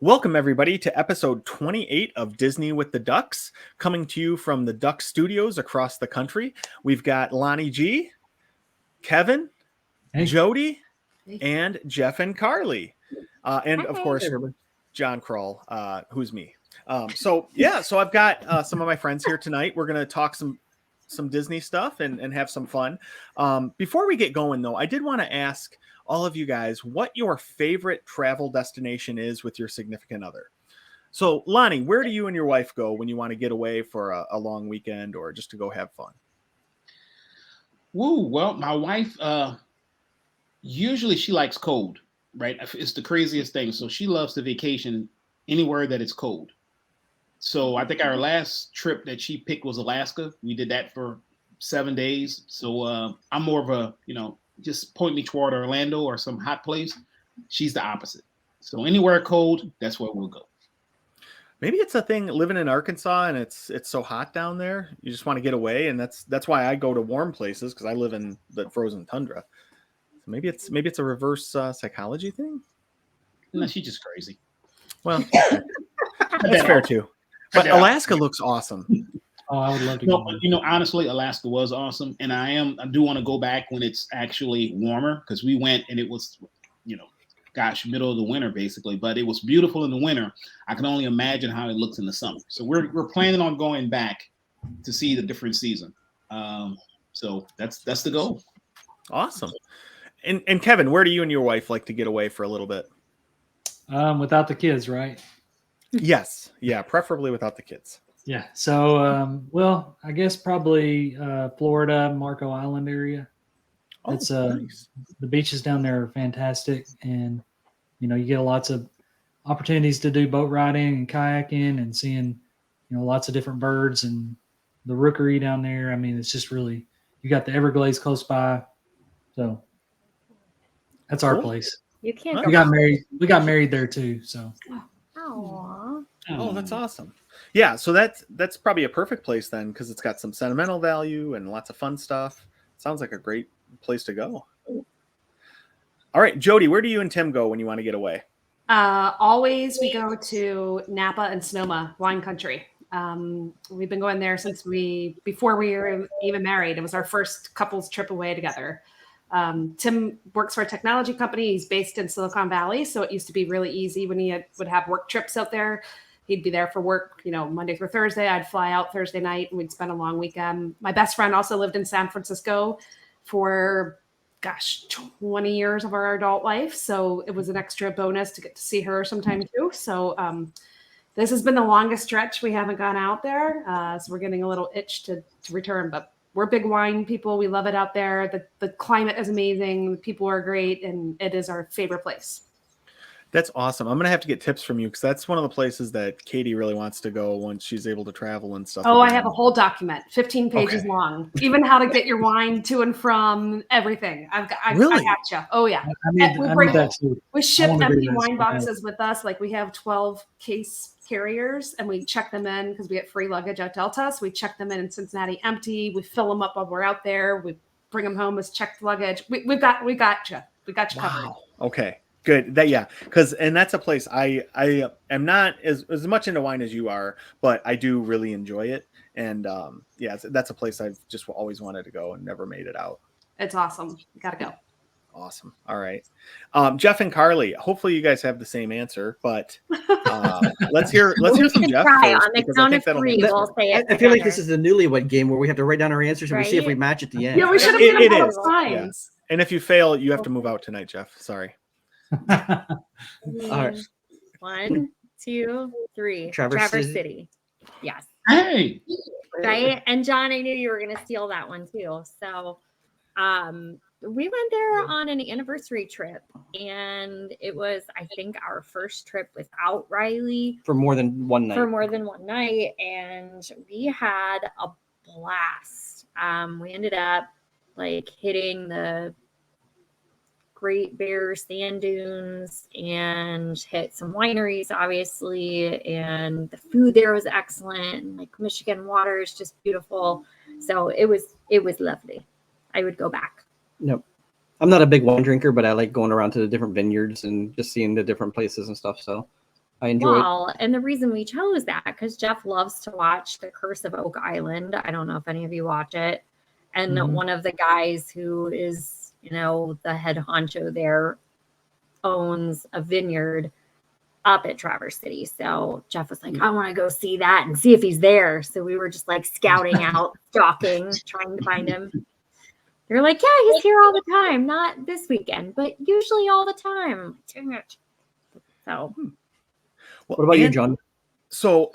Welcome, everybody, to episode 28 of Disney with the Ducks, coming to you from the Duck Studios across the country. We've got Lonnie G, Kevin, Jodie, and Jeff and Carly. And, of course, John Kroll, who's me. So I've got some of my friends here tonight. We're going to talk some Disney stuff and have some fun. Before we get going, though, I did want to ask all of you guys what your favorite travel destination is with your significant other. So, Lonnie, where do you and your wife go when you want to get away for a long weekend or just to go have fun? Well, my wife, usually she likes cold, right? It's the craziest thing. So she loves to vacation anywhere that it's cold. So I think our last trip that she picked was Alaska. We did that for 7 days. So I'm more of a, just point me toward Orlando or some hot place. She's the opposite. So anywhere cold, that's where we'll go. Maybe it's a thing living in Arkansas and it's so hot down there. You just want to get away, and that's why I go to warm places, because I live in the frozen tundra. So maybe it's a reverse psychology thing. No, she's just crazy. Well, that's fair too. But Alaska looks awesome. Oh, I would love to go. Honestly, Alaska was awesome. And I do want to go back when it's actually warmer, because we went and it was, middle of the winter basically, but it was beautiful in the winter. I can only imagine how it looks in the summer. So we're planning on going back to see the different season. So that's the goal. Awesome. And Kevin, where do you and your wife like to get away for a little bit? Without the kids, right? Yes. Yeah, preferably without the kids. Yeah. So, I guess probably Florida, Marco Island area. It's nice. The beaches down there are fantastic, and you get lots of opportunities to do boat riding and kayaking and seeing lots of different birds and the rookery down there. I mean, it's just really, you got the Everglades close by, so that's our place. You can't. We got married there too. So. Oh, that's awesome. Yeah, so that's probably a perfect place then, because it's got some sentimental value and lots of fun stuff. Sounds like a great place to go. All right, Jodie, where do you and Tim go when you want to get away? Always we go to Napa and Sonoma, wine country. We've been going there since before we were even married. It was our first couples trip away together. Tim works for a technology company. He's based in Silicon Valley, so it used to be really easy when he would have work trips out there. He'd be there for work, Monday through Thursday. I'd fly out Thursday night and we'd spend a long weekend. My best friend also lived in San Francisco for, 20 years of our adult life. So it was an extra bonus to get to see her sometime too. So this has been the longest stretch we haven't gone out there. So we're getting a little itch to return, but we're big wine people. We love it out there. The climate is amazing. The people are great, and it is our favorite place. That's awesome. I'm going to have to get tips from you, because that's one of the places that Katie really wants to go once she's able to travel and stuff. Oh, I have a whole document, 15 pages long, even how to get your wine to and from everything. I gotcha. Oh yeah. We ship empty wine boxes with us. Like we have 12 case carriers, and we check them in because we get free luggage at Delta. So we check them in Cincinnati empty. We fill them up while we're out there. We bring them home as checked luggage. We got you. We got you covered. Okay. Good. And that's a place I am not as much into wine as you are, but I do really enjoy it. And that's a place I've just always wanted to go and never made it out. It's awesome. You gotta go. Awesome. All right. Jeff and Carly, hopefully you guys have the same answer, but let's hear from Jeff first, on the count of three. We'll say it. I feel like this is the newlywed game where we have to write down our answers and we see if we match at the end. Yeah, we should have been all times. Yeah. And if you fail, you have to move out tonight, Jeff. Sorry. All right. 1, 2, 3. Traverse City. Yes. Hey. Right. And John, I knew you were going to steal that one too. So, we went there on an anniversary trip, and it was, I think, our first trip without Riley for more than one night. And we had a blast. We ended up hitting the Great Bear sand dunes and hit some wineries, obviously, and the food there was excellent. And Michigan water is just beautiful, so it was lovely. I would go back. Nope. I'm not a big wine drinker, but I like going around to the different vineyards and just seeing the different places and stuff. So I enjoyed. Well, and the reason we chose that, because Jeff loves to watch The Curse of Oak Island. I don't know if any of you watch it. And one of the guys who is, the head honcho there owns a vineyard up at Traverse City. So Jeff was like, I want to go see that and see if he's there. So we were just like scouting out, stalking, trying to find him. They're like, yeah, he's here all the time. Not this weekend, but usually all the time. Dang it. So... What about you, John? So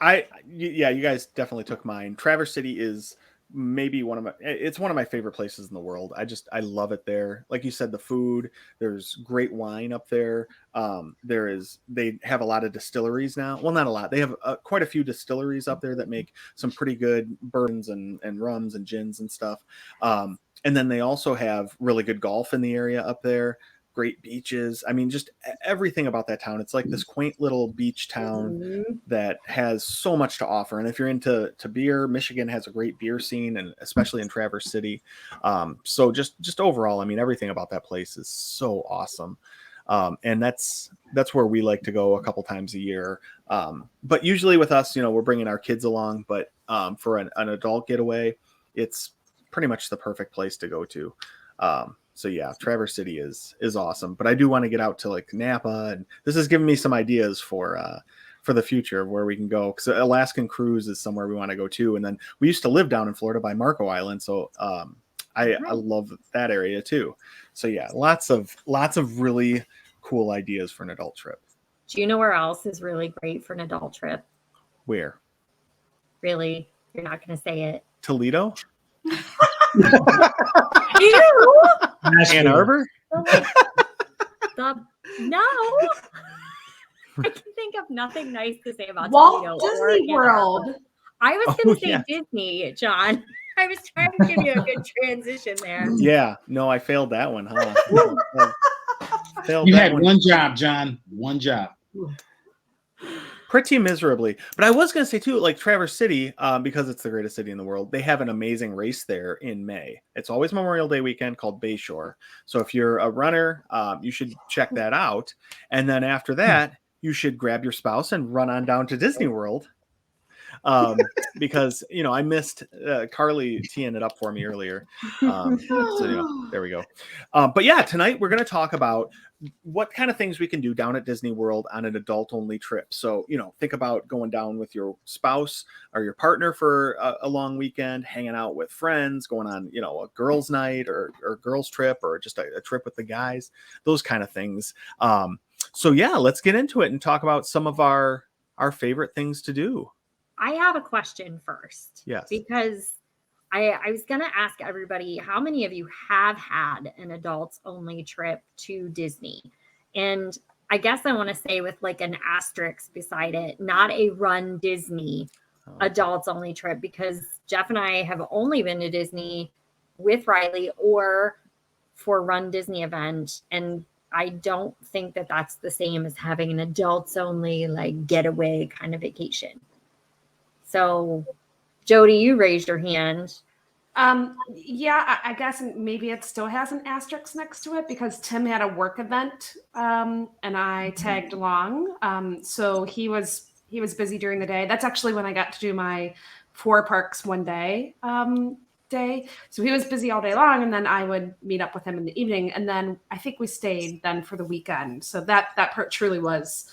you guys definitely took mine. Traverse City is maybe one of my favorite places in the world. I love it there. Like you said, the food, there's great wine up there. They have a lot of distilleries now. Well, not a lot. They have quite a few distilleries up there that make some pretty good bourbons and rums and gins and stuff. And then they also have really good golf in the area up there. Great beaches. I mean, just everything about that town. It's like this quaint little beach town that has so much to offer. And if you're into beer, Michigan has a great beer scene, and especially in Traverse City. So just overall, I mean, everything about that place is so awesome. And that's where we like to go a couple times a year. But usually with us, we're bringing our kids along. But for an adult getaway, it's pretty much the perfect place to go to. So yeah, Traverse City is awesome, but I do want to get out to like Napa, and this has given me some ideas for the future of where we can go. Because Alaskan cruise is somewhere we want to go to, and then we used to live down in Florida by Marco Island, so I love that area too. So yeah, lots of really cool ideas for an adult trip. Do you know where else is really great for an adult trip? Where? Really, you're not going to say it. Toledo. Ew! Ann Arbor? No. I can think of nothing nice to say about Walt Toledo Disney World. I was going to say yeah. Disney, John. I was trying to give you a good transition there. Yeah. No, I failed that one, huh? You had one job, John. One job. Pretty miserably. But I was going to say too, like Traverse City, because it's the greatest city in the world, they have an amazing race there in May. It's always Memorial Day weekend called Bayshore. So if you're a runner, you should check that out. And then after that, you should grab your spouse and run on down to Disney World. Because, I missed Carly teeing it up for me earlier. So there we go. But yeah, tonight we're going to talk about what kind of things we can do down at Disney World on an adult only trip. So, think about going down with your spouse or your partner for a long weekend, hanging out with friends, going on, a girls' night or girls' trip, or just a trip with the guys, those kind of things. So yeah, let's get into it and talk about some of our favorite things to do. I have a question first. Yes. Because I was going to ask everybody, how many of you have had an adults only trip to Disney? And I guess I want to say with like an asterisk beside it, not a Run Disney adults only trip, because Jeff and I have only been to Disney with Riley or for Run Disney event. And I don't think that that's the same as having an adults only like getaway kind of vacation. So, Jodie, you raised your hand. Yeah, I guess maybe it still has an asterisk next to it because Tim had a work event and I tagged along. So he was busy during the day. That's actually when I got to do my 4 parks one day day. So he was busy all day long, and then I would meet up with him in the evening. And then I think we stayed then for the weekend. So that part truly was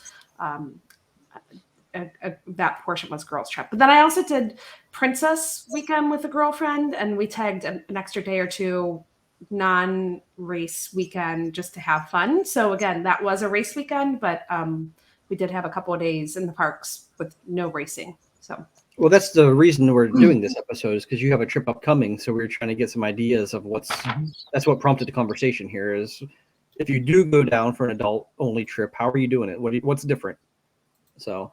that portion was girls trip. But then I also did Princess weekend with a girlfriend, and we tagged an extra day or 2 non-race weekend just to have fun. So again, that was a race weekend, but we did have a couple of days in the parks with no racing. So well, that's the reason we're doing this episode, is because you have a trip upcoming. So we're trying to get some ideas of that's what prompted the conversation here, is if you do go down for an adult only trip, how are you doing it? What's different? So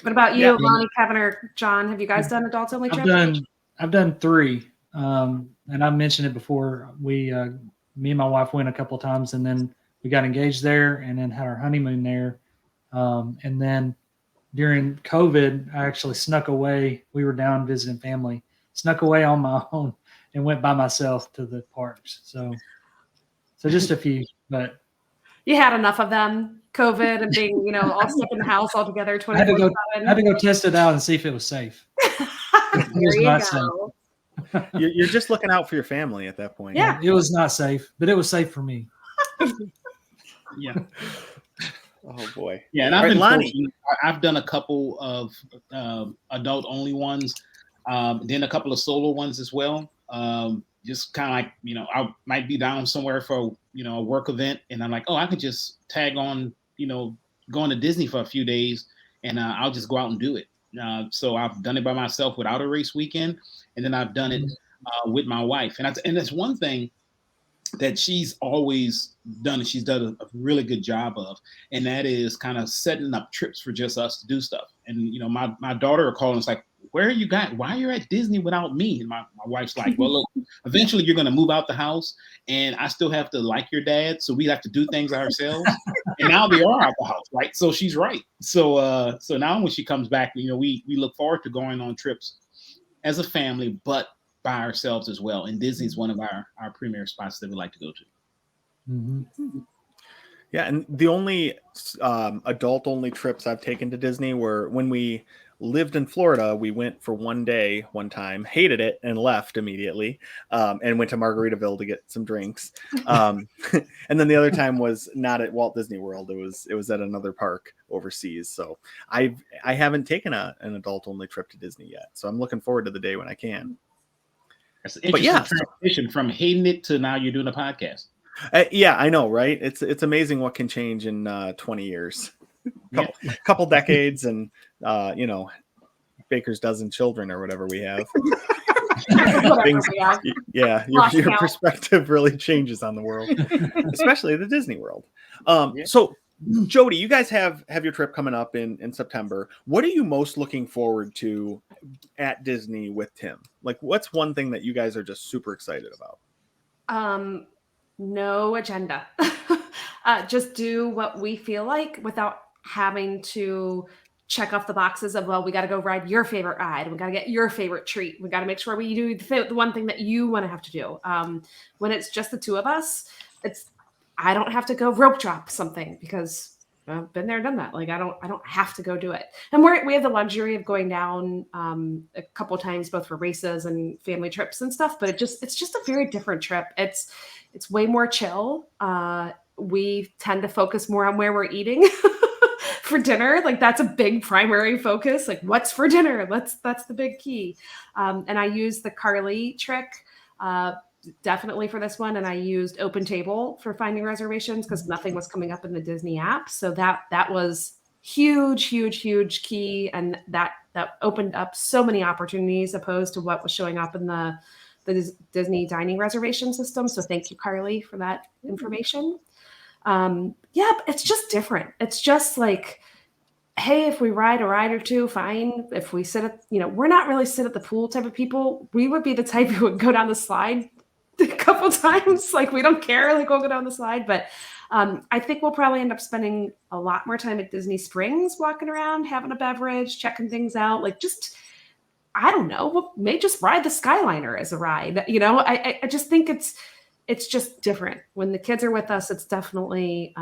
what about you, Lonnie, Kevin, or John? Have you guys done adults only trips? I've done 3. And I mentioned it before. Me and my wife went a couple of times, and then we got engaged there and then had our honeymoon there. And then during COVID, I actually snuck away. We were down visiting family, snuck away on my own and went by myself to the parks. So just a few, but You had enough of them. COVID and being, you know, all stuck in the house all together. I had to go test it out and see if it was safe. There you go. You're just looking out for your family at that point. Yeah. It was not safe, but it was safe for me. Yeah. Oh boy. Yeah, and I've been fortunate. I've done a couple of adult only ones, then a couple of solo ones as well. Just kind of like, you know, I might be down somewhere for, you know, a work event, and I'm like, oh, I could just tag on, you know, going to Disney for a few days, and I'll just go out and do it. So I've done it by myself without a race weekend, and then I've done it with my wife. And that's one thing that she's always done, and she's done a really good job of, and that is kind of setting up trips for just us to do stuff. And, you know, my daughter will call and it's like, where are you guys? Why are you at Disney without me? And my wife's like, well, look, eventually you're going to move out the house, and I still have to like your dad, so we have to do things ourselves. And now they are out the house, right? So she's right. So now when she comes back, you know, we look forward to going on trips as a family, but by ourselves as well. And Disney's one of our premier spots that we like to go to. Mm-hmm. Yeah, and the only adult only trips I've taken to Disney were when we lived in Florida. We went for one day one time, hated it, and left immediately, and went to Margaritaville to get some drinks. And then the other time was not at Walt Disney World. It was at another park overseas. So I haven't taken an adult only trip to Disney yet. So I'm looking forward to the day when I can. That's an interesting transition from hating it to now you're doing a podcast. Yeah, I know, right? It's amazing what can change in 20 years, couple decades, and you know, baker's dozen children or whatever we have. Things, yeah, your perspective really changes on the world, especially the Disney World. So, Jodie, you guys have your trip coming up in September. What are you most looking forward to at Disney with Tim? Like, what's one thing that you guys are just super excited about? No agenda. Just do what we feel like without having to check off the boxes of, well, we got to go ride your favorite ride. We got to get your favorite treat. We got to make sure we do the one thing that you want to have to do. When it's just the two of us, I don't have to go rope drop something because I've been there, done that. Like I don't have to go do it. And we have the luxury of going down a couple times, both for races and family trips and stuff. But it's just a very different trip. It's way more chill. We tend to focus more on where we're eating for dinner. Like that's a big primary focus. Like what's for dinner? That's the big key. And I use the Carly trick definitely for this one. And I used Open Table for finding reservations because nothing was coming up in the Disney app. So that was huge key. And that opened up so many opportunities opposed to what was showing up in the Disney dining reservation system. So thank you, Carly, for that information. It's just different. It's just like, hey, if we ride a ride or two, fine. If we sit at, we're not really sit at the pool type of people. We would be the type who would go down the slide a couple times. Like we don't care, like we'll go down the slide. But I think we'll probably end up spending a lot more time at Disney Springs, walking around, having a beverage, checking things out. Like just, I don't know, we may just ride the Skyliner as a ride. I just think it's just different. When the kids are with us, it's definitely,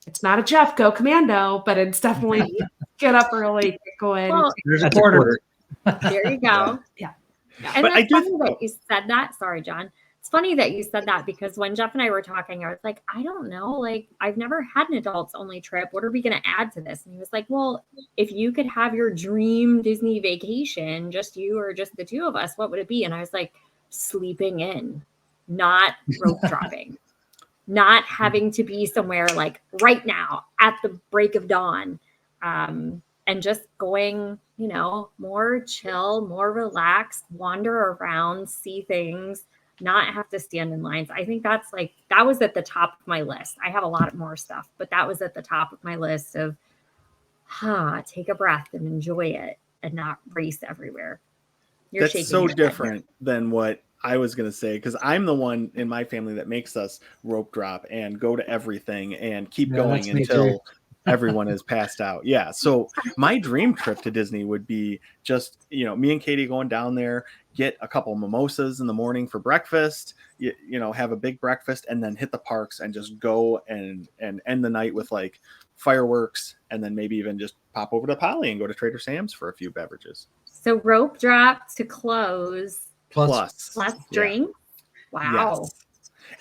it's not a Jeff go commando, but it's definitely get up early, get going. Well, there's a quarter. There you go. Yeah. And but it's funny that you said that. Sorry, John. It's funny that you said that because when Jeff and I were talking, I was like, I don't know. Like, I've never had an adults only trip. What are we going to add to this? And he was like, well, if you could have your dream Disney vacation, just you or just the two of us, what would it be? And I was like, sleeping in, not rope dropping, not having to be somewhere like right now at the break of dawn. And just going, more chill, more relaxed, wander around, see things, not have to stand in lines. I think that was at the top of my list. I have a lot more stuff, but that was at the top of my list of, take a breath and enjoy it and not race everywhere. That's so different than what I was going to say, because I'm the one in my family that makes us rope drop and go to everything and keep going until everyone is passed out. Yeah. So my dream trip to Disney would be just, me and Katie going down there, get a couple mimosas in the morning for breakfast, have a big breakfast, and then hit the parks and just go and end the night with like fireworks, and then maybe even just pop over to Polly and go to Trader Sam's for a few beverages. So rope drop to close Plus drink. Wow. Yes.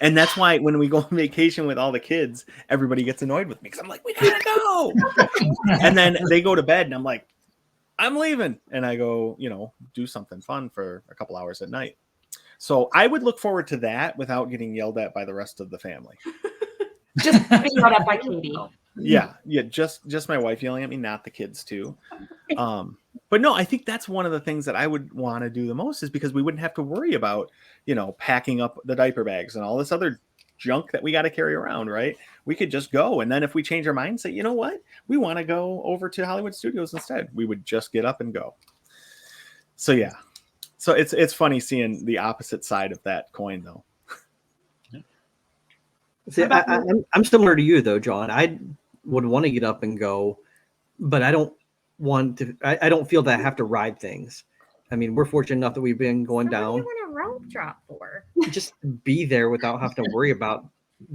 And that's why when we go on vacation with all the kids, everybody gets annoyed with me because I'm like, we gotta go. And then they go to bed and I'm like, I'm leaving. And I go, do something fun for a couple hours at night. So I would look forward to that without getting yelled at by the rest of the family. Just being yelled at by Katie. Yeah. Just my wife yelling at me, not the kids too. But no, I think that's one of the things that I would want to do the most, is because we wouldn't have to worry about, packing up the diaper bags and all this other junk that we got to carry around, right? We could just go. And then if we change our mind, say, you know what, we want to go over to Hollywood Studios instead, we would just get up and go. So yeah. So it's funny seeing the opposite side of that coin though. See, I'm similar to you though, John. I would want to get up and go, but I don't want to. I don't feel that I have to ride things. I mean, we're fortunate enough that we've been going down. What do you want a rope drop for? Just be there without having to worry about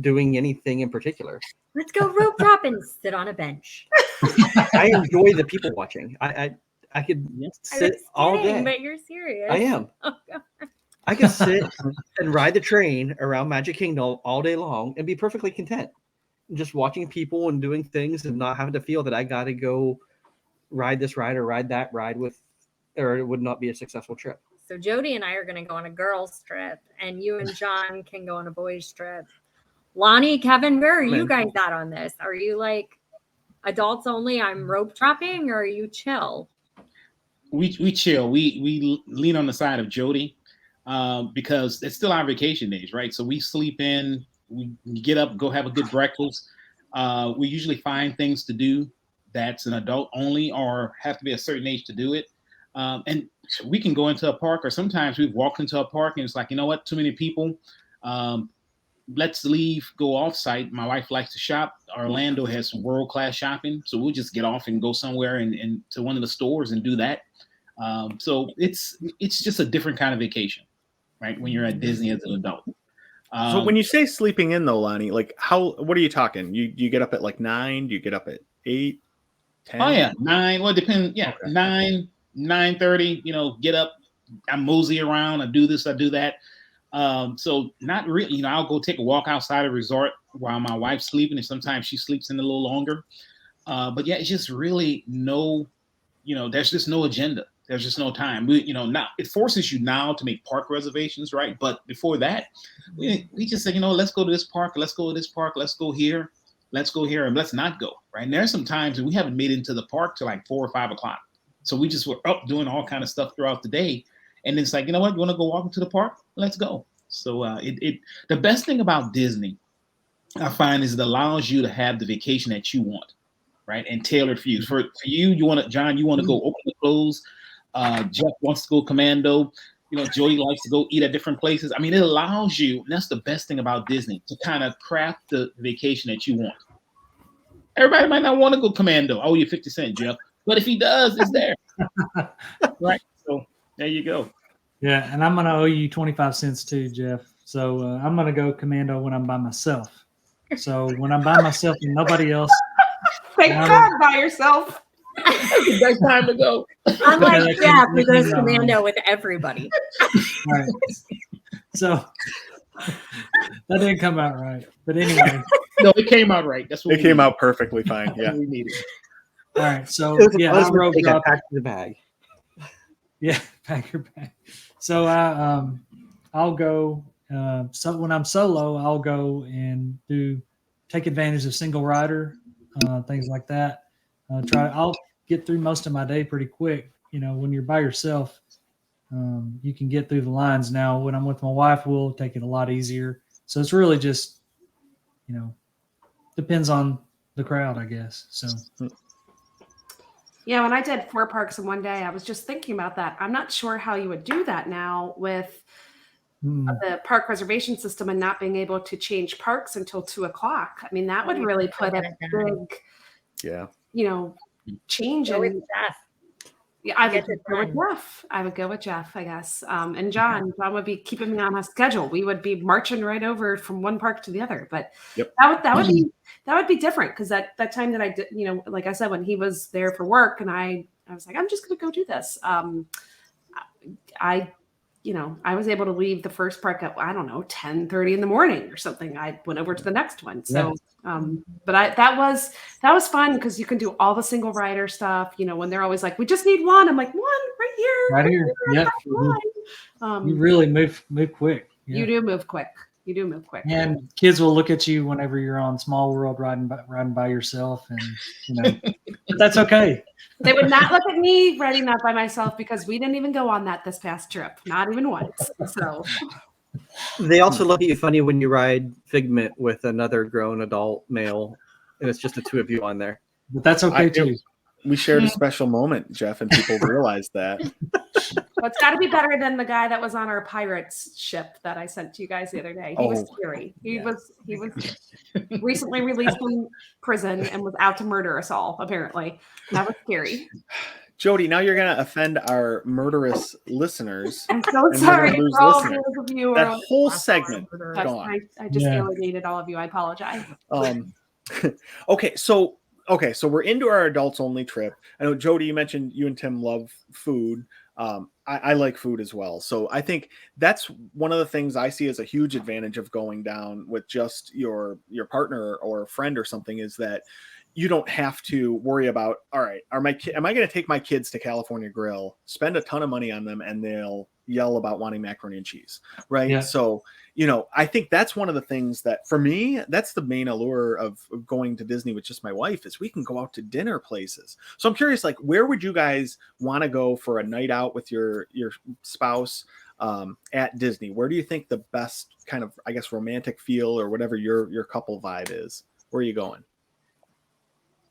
doing anything in particular. Let's go rope drop and sit on a bench. I enjoy the people watching. I could sit all day. But you're serious. I am. Oh, God. I could sit and ride the train around Magic Kingdom all day long and be perfectly content. Just watching people and doing things and not having to feel that I got to go ride this ride or ride that ride or it would not be a successful trip. So Jodie and I are going to go on a girls trip, and you and John can go on a boys trip. Lonnie, Kevin, where are you guys at on this? Are you like adults only? I'm rope dropping, or are you chill? We chill. We lean on the side of Jodie because it's still our vacation days, right? So we sleep in, we get up, go have a good breakfast. We usually find things to do that's an adult only or have to be a certain age to do it. And we can go into a park, or sometimes we've walked into a park and it's like, you know what, too many people. Let's leave, go off site. My wife likes to shop. Orlando has some world-class shopping. So we'll just get off and go somewhere and to one of the stores and do that. So it's just a different kind of vacation, right? When you're at Disney as an adult. So when you say sleeping in though, Lonnie, like what are you talking? You get up at like 9? Do you get up at 8, 10? Oh yeah, 9. Well, it depends. Yeah, okay. 9:30, get up, I mosey around, I do this, I do that. So not really, I'll go take a walk outside the resort while my wife's sleeping, and sometimes she sleeps in a little longer. But yeah, it's just really there's just no agenda. There's just no time. Now it forces you now to make park reservations, right? But before that, we just say, let's go to this park, let's go to this park, let's go here, and let's not go, right? And there's some times that we haven't made it into the park till like 4 or 5 o'clock. So we just were up doing all kind of stuff throughout the day. And it's like, you know what, you want to go walk into the park? Let's go. So the best thing about Disney, I find, is it allows you to have the vacation that you want, right? And tailored for you. For you, John, you want to go open the clothes. Jeff wants to go commando. Jodie likes to go eat at different places. I mean, it allows you, and that's the best thing about Disney, to kind of craft the vacation that you want. Everybody might not want to go commando. I owe you 50 cents, Jeff. But if he does, it's there. Right. So there you go. Yeah. And I'm going to owe you 25 cents too, Jeff. So I'm going to go commando when I'm by myself. So when I'm by myself and nobody else. Thank God by yourself. That's the best time to go. I'm like Jeff, who goes commando with everybody. All right. So that didn't come out right. But anyway. No, it came out right. That's what it came out perfectly fine. Yeah. We needed. All right. So yeah, I'll rope drop. Pack the bag. Yeah, pack your bag. So I'll go. So when I'm solo, I'll go and take advantage of single rider, things like that. I'll get through most of my day pretty quick. When you're by yourself, you can get through the lines. Now, when I'm with my wife, we'll take it a lot easier. So it's really just, depends on the crowd, I guess. So. Yeah, when I did 4 parks in one day, I was just thinking about that. I'm not sure how you would do that now with the park reservation system and not being able to change parks until 2 o'clock. I mean, that would really put a big Yeah. Change. Go with And Jeff. yeah, I would Get it go with done. Jeff. I would go with Jeff, I guess. And John would be keeping me on a schedule. We would be marching right over from one park to the other. But Yep. that would be different, because that time that I did, like I said, when he was there for work, and I was like, I'm just going to go do this. I was able to leave the first park at, I don't know, 10:30 in the morning or something. I went over to the next one. So, but that was fun, because you can do all the single rider stuff. When they're always like, we just need one. I'm like, one right here. Right here. Yeah. You really move quick. Yeah. You do move quick. And kids will look at you whenever you're on Small World riding by yourself, and but that's okay. They would not look at me riding that by myself, because we didn't even go on that this past trip, not even once. So they also look at you funny when you ride Figment with another grown adult male, and it's just the two of you on there. But that's okay too. We shared a special moment, Jeff, and people realized that. Well, it's got to be better than the guy that was on our Pirates ship that I sent to you guys the other day. He was scary. He was recently released from prison and was out to murder us all, apparently. That was scary. Jodie, now you're going to offend our murderous listeners. I'm so sorry for all those of you. That whole segment gone. I just alienated all of you. I apologize. Okay, so we're into our adults only trip. I know, Jodie, you mentioned you and Tim love food. I like food as well. So I think that's one of the things I see as a huge advantage of going down with just your partner or a friend or something, is that you don't have to worry about, all right, am I going to take my kids to California Grill, spend a ton of money on them, and they'll yell about wanting macaroni and cheese, right? Yeah. So, I think that's one of the things that, for me, that's the main allure of going to Disney with just my wife, is we can go out to dinner places. So I'm curious, like, where would you guys want to go for a night out with your spouse at Disney? Where do you think the best kind of, I guess, romantic feel or whatever your couple vibe is? Where are you going?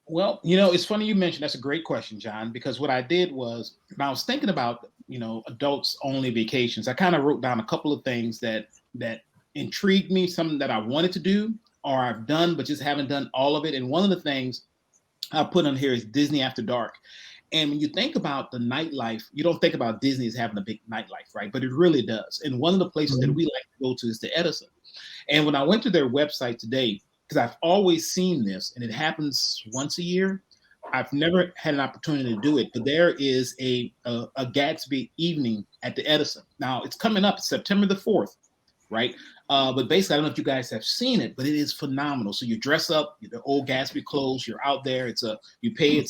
Well, it's funny you mentioned, that's a great question, John, because what I did was, when I was thinking about, adults only vacations, I kind of wrote down a couple of things that intrigued me, something that I wanted to do or I've done, but just haven't done all of it. And one of the things I put on here is Disney After Dark. And when you think about the nightlife, you don't think about Disney as having a big nightlife, right? But it really does. And one of the places that we like to go to is the Edison. And when I went to their website today, because I've always seen this, and it happens once a year, I've never had an opportunity to do it, but there is a Gatsby evening at the Edison. Now, it's coming up September the 4th, right? But basically, I don't know if you guys have seen it, but it is phenomenal. So you dress up, the old Gatsby clothes, you're out there. It's a paid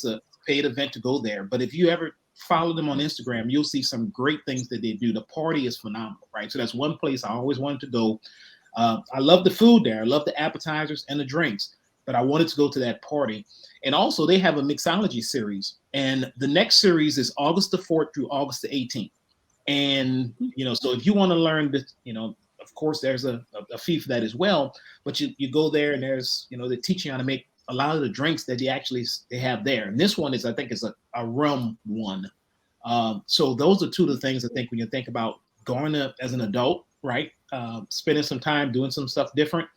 event to go there. But if you ever follow them on Instagram, you'll see some great things that they do. The party is phenomenal, right? So that's one place I always wanted to go. I love the food there. I love the appetizers and the drinks, but I wanted to go to that party. And also, they have a mixology series, and the next series is August the 4th through August the 18th. And so if you want to learn this, of course, there's a fee for that as well. But you go there, and there's they teach you how to make a lot of the drinks that they have there. And this one is, I think, is a rum one. So those are two of the things I think when you think about going to as an adult, right? Spending some time doing some stuff different.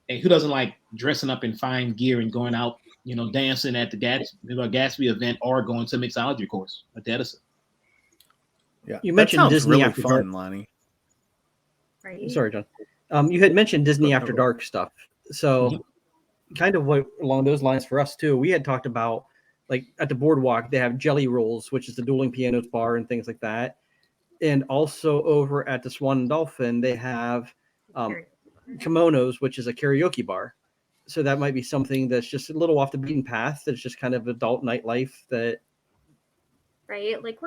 And who doesn't like dressing up in fine gear and going out, dancing at the Gatsby event, or going to a mixology course at the Edison? Yeah, you mentioned Disney really After fun, Dark. Lonnie. Right. Sorry, John. You had mentioned Disney After Dark stuff. So kind of what along those lines for us too. We had talked about, like, at the Boardwalk, they have Jelly Rolls, which is the dueling pianos bar and things like that. And also over at the Swan and Dolphin, they have Kimonos, which is a karaoke bar. So that might be something that's just a little off the beaten path. That's just kind of adult nightlife that. Right. Like,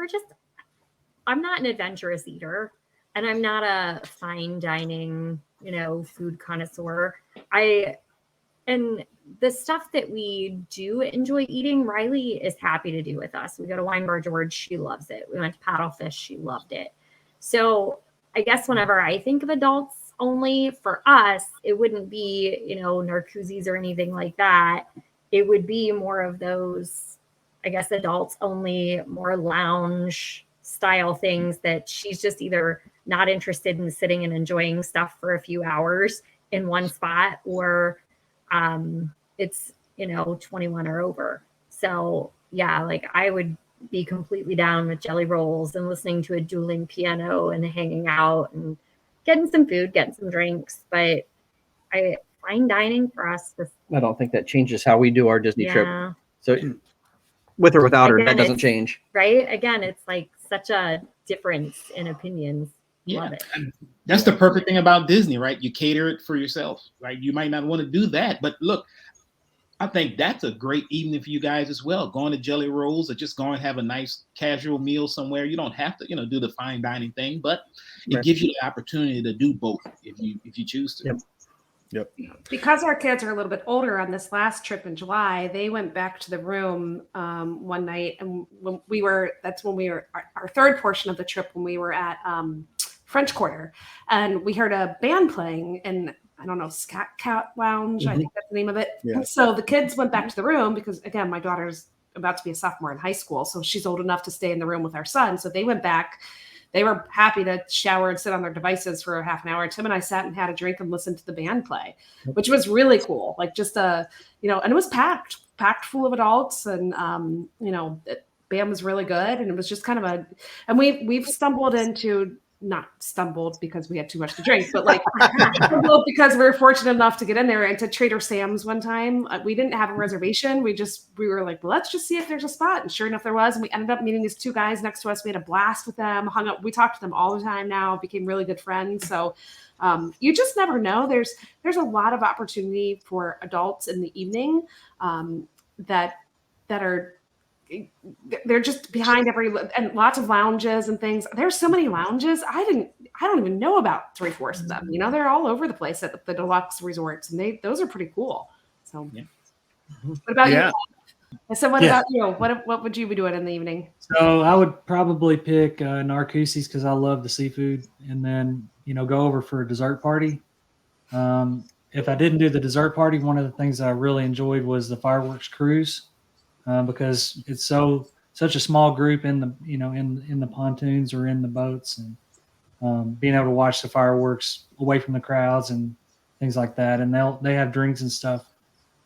I'm not an adventurous eater, and I'm not a fine dining, food connoisseur. And the stuff that we do enjoy eating, Riley is happy to do with us. We go to Wine Bar George. She loves it. We went to Paddlefish. She loved it. So I guess whenever I think of adults only, for us, it wouldn't be, Narcoossee's or anything like that. It would be more of those, I guess, adults only, more lounge style things that she's just either not interested in sitting and enjoying stuff for a few hours in one spot, or it's 21 or over. So yeah, like I would be completely down with jelly rolls and listening to a dueling piano and hanging out and getting some food, getting some drinks. But fine dining for us. I don't think that changes how we do our Disney trip. Yeah. So with or without her, Again, that doesn't it's- change. Right? Again, it's like such a difference in opinions. Yeah, Love it. that's the perfect thing about Disney, right? You cater it for yourself, right? You might not want to do that, but look, I think that's a great evening for you guys as well. Going to Jelly Rolls or just going and have a nice casual meal somewhere. You don't have to, do the fine dining thing, but it gives you the opportunity to do both if you choose to. Yep. Because our kids are a little bit older on this last trip in July, they went back to the room one night, and that's when we were our third portion of the trip when we were at French Quarter, and we heard a band playing in, I don't know, Scat Cat Lounge, I think that's the name of it. Yeah. And so the kids went back to the room because, again, my daughter's about to be a sophomore in high school, so she's old enough to stay in the room with our son. So they went back. They were happy to shower and sit on their devices for a half an hour. Tim and I sat and had a drink and listened to the band play, which was really cool. Like just and it was packed full of adults, and band was really good, and it was just kind of and we've stumbled into. Not stumbled because we had too much to drink, but like stumbled because we were fortunate enough to get in there and to Trader Sam's one time. We didn't have a reservation. We were like, well, let's just see if there's a spot. And sure enough, there was. And we ended up meeting these two guys next to us. We had a blast with them, hung up. We talked to them all the time now, became really good friends. So you just never know. There's a lot of opportunity for adults in the evening that are, they're just behind and lots of lounges and things. There's so many lounges. I don't even know about 3/4 of them. They're all over the place at the deluxe resorts, and those are pretty cool. So, What about you? I said, what about you? What would you be doing in the evening? So I would probably pick Narcoossee's because I love the seafood, and then go over for a dessert party. If I didn't do the dessert party, one of the things I really enjoyed was the fireworks cruise. Because it's such a small group in the in the pontoons or in the boats, and being able to watch the fireworks away from the crowds and things like that. And they have drinks and stuff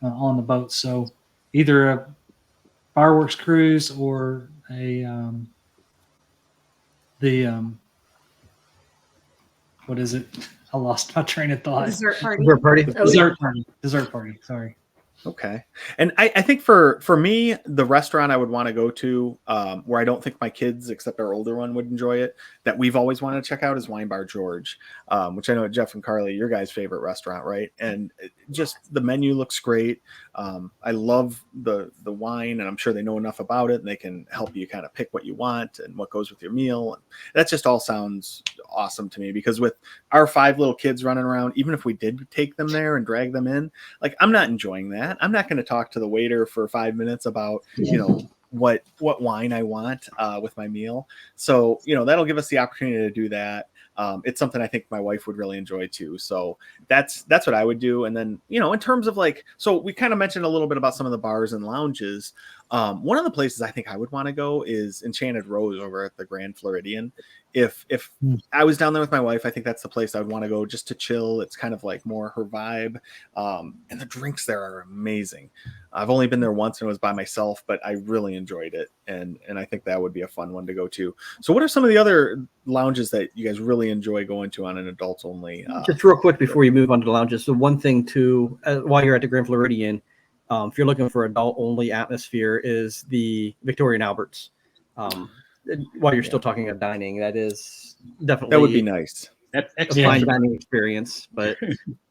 on the boats. So either a fireworks cruise or what is it? I lost my train of thought. Dessert party. Dessert party. Sorry. Okay. And I think for me, the restaurant I would want to go to where I don't think my kids, except our older one, would enjoy it, that we've always wanted to check out is Wine Bar George, which I know Jeff and Carly, your guys' favorite restaurant, right? And just the menu looks great. I love the wine, and I'm sure they know enough about it, and they can help you kind of pick what you want and what goes with your meal. And that just all sounds awesome to me, because with our 5 little kids running around, even if we did take them there and drag them in, like, I'm not enjoying that. I'm not going to talk to the waiter for 5 minutes about, what wine I want with my meal. So, that'll give us the opportunity to do that. It's something I think my wife would really enjoy too. So that's what I would do. And then, in terms of so we kind of mentioned a little bit about some of the bars and lounges. One of the places I think I would want to go is Enchanted Rose over at the Grand Floridian. If I was down there with my wife, I think that's the place I would want to go just to chill. It's kind of like more her vibe. And the drinks there are amazing. I've only been there once and it was by myself, but I really enjoyed it. And I think that would be a fun one to go to. So what are some of the other lounges that you guys really enjoy going to on an adults only? Just real quick before you move on to the lounges. So one thing too, while you're at the Grand Floridian, if you're looking for adult only atmosphere, is the Victoria and Albert's. While you're still talking about dining, that is definitely, that would be nice. That's A excellent. fine dining experience, but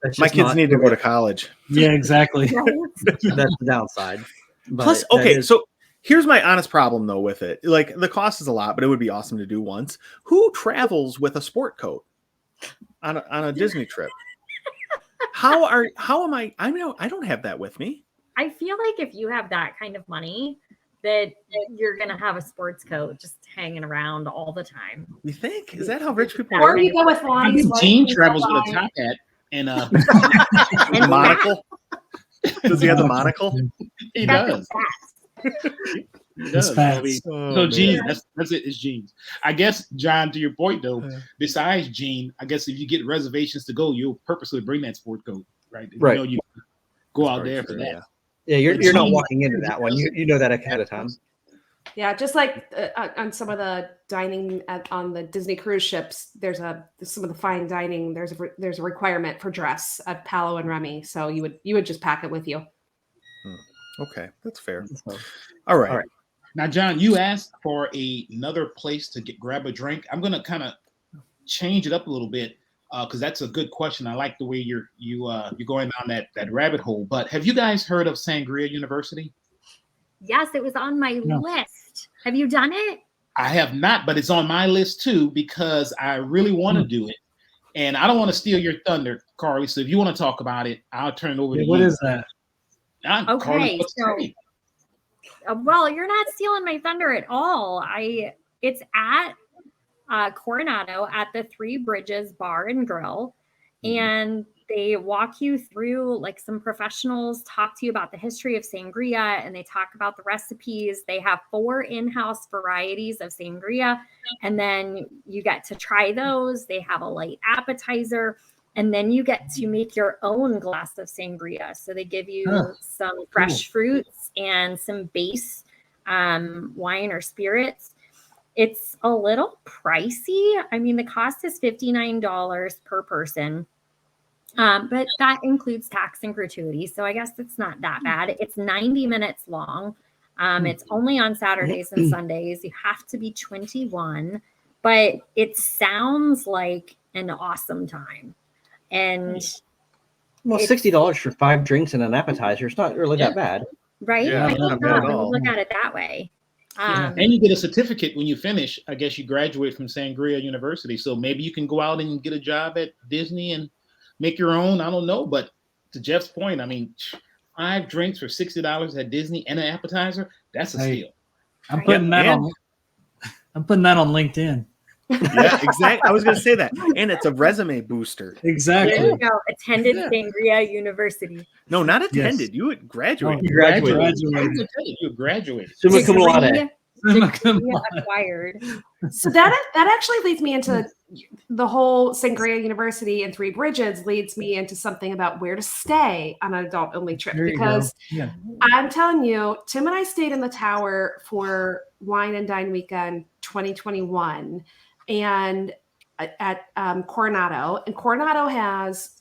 that's My just kids not- need to go to college. Yeah, exactly. That's the downside. But Plus, that okay, is- so here's my honest problem though with it. Like, the cost is a lot, but it would be awesome to do once. Who travels with a sport coat on a Disney trip? How am I? I know I don't have that with me. I feel like if you have that kind of money, that you're gonna have a sports coat just hanging around all the time. You think? Is that how rich people Or are? you go with I Lonnie's think wife, Gene who's travels with fine. a top hat and The monocle? Does he have the monocle? he Got the does. fats. He does. fats. I mean, Oh, so man. Gene, that's it. It's Gene's. I guess, John, to your point though, besides Gene, I guess if you get reservations to go, you'll purposely bring that sport coat, right? Right. You go out Very there true, for that. yeah. Yeah, you're not walking into that one. You know that ahead of time. Yeah, just like on some of the dining on the Disney cruise ships, there's some of the fine dining. There's a requirement for dress at Palo and Remy, so you would just pack it with you. Okay, that's fair. All right. Now, John, you asked for another place to grab a drink. I'm gonna kind of change it up a little bit because that's a good question. I like the way you're going down that rabbit hole. But have you guys heard of Sangria University? Yes, it was on my list. Have you done it? I have not, but it's on my list too because I really want to do it. And I don't want to steal your thunder, Carly. So if you want to talk about it, I'll turn it over to you. What is that? Okay, Carly, well, you're not stealing my thunder at all. It's at Coronado at the Three Bridges Bar and Grill, and they walk you through, like, some professionals talk to you about the history of sangria, and they talk about the recipes. They have 4 in-house varieties of sangria, and then you get to try those. They have a light appetizer, and then you get to make your own glass of sangria. So they give you some fresh fruits and some base wine or spirits. It's a little pricey. I mean, the cost is $59 per person. But that includes tax and gratuity. So I guess it's not that bad. It's 90 minutes long. It's only on Saturdays and Sundays. You have to be 21, but it sounds like an awesome time. And well, $60 for 5 drinks and an appetizer. It's not really that bad. Right? Yeah, I think not bad not at when you all. look at it that way. and you get a certificate when you finish. I guess you graduate from Sangria University. So maybe you can go out and get a job at Disney and make your own. I don't know. But to Jeff's point, I mean, 5 drinks for $60 at Disney and an appetizer, that's a steal. I'm putting that on LinkedIn. Yeah, exactly. I was going to say that. And it's a resume booster. Exactly. There you go. Attended Sangria University. No, not attended. You would graduate. You graduated. You graduated. Summa cum laude. Degree acquired. So that actually leads me into the whole Sangria University and Three Bridges leads me into something about where to stay on an adult only trip, because I'm telling you, Tim and I stayed in the tower for Wine and Dine Weekend 2021 and at Coronado, and Coronado has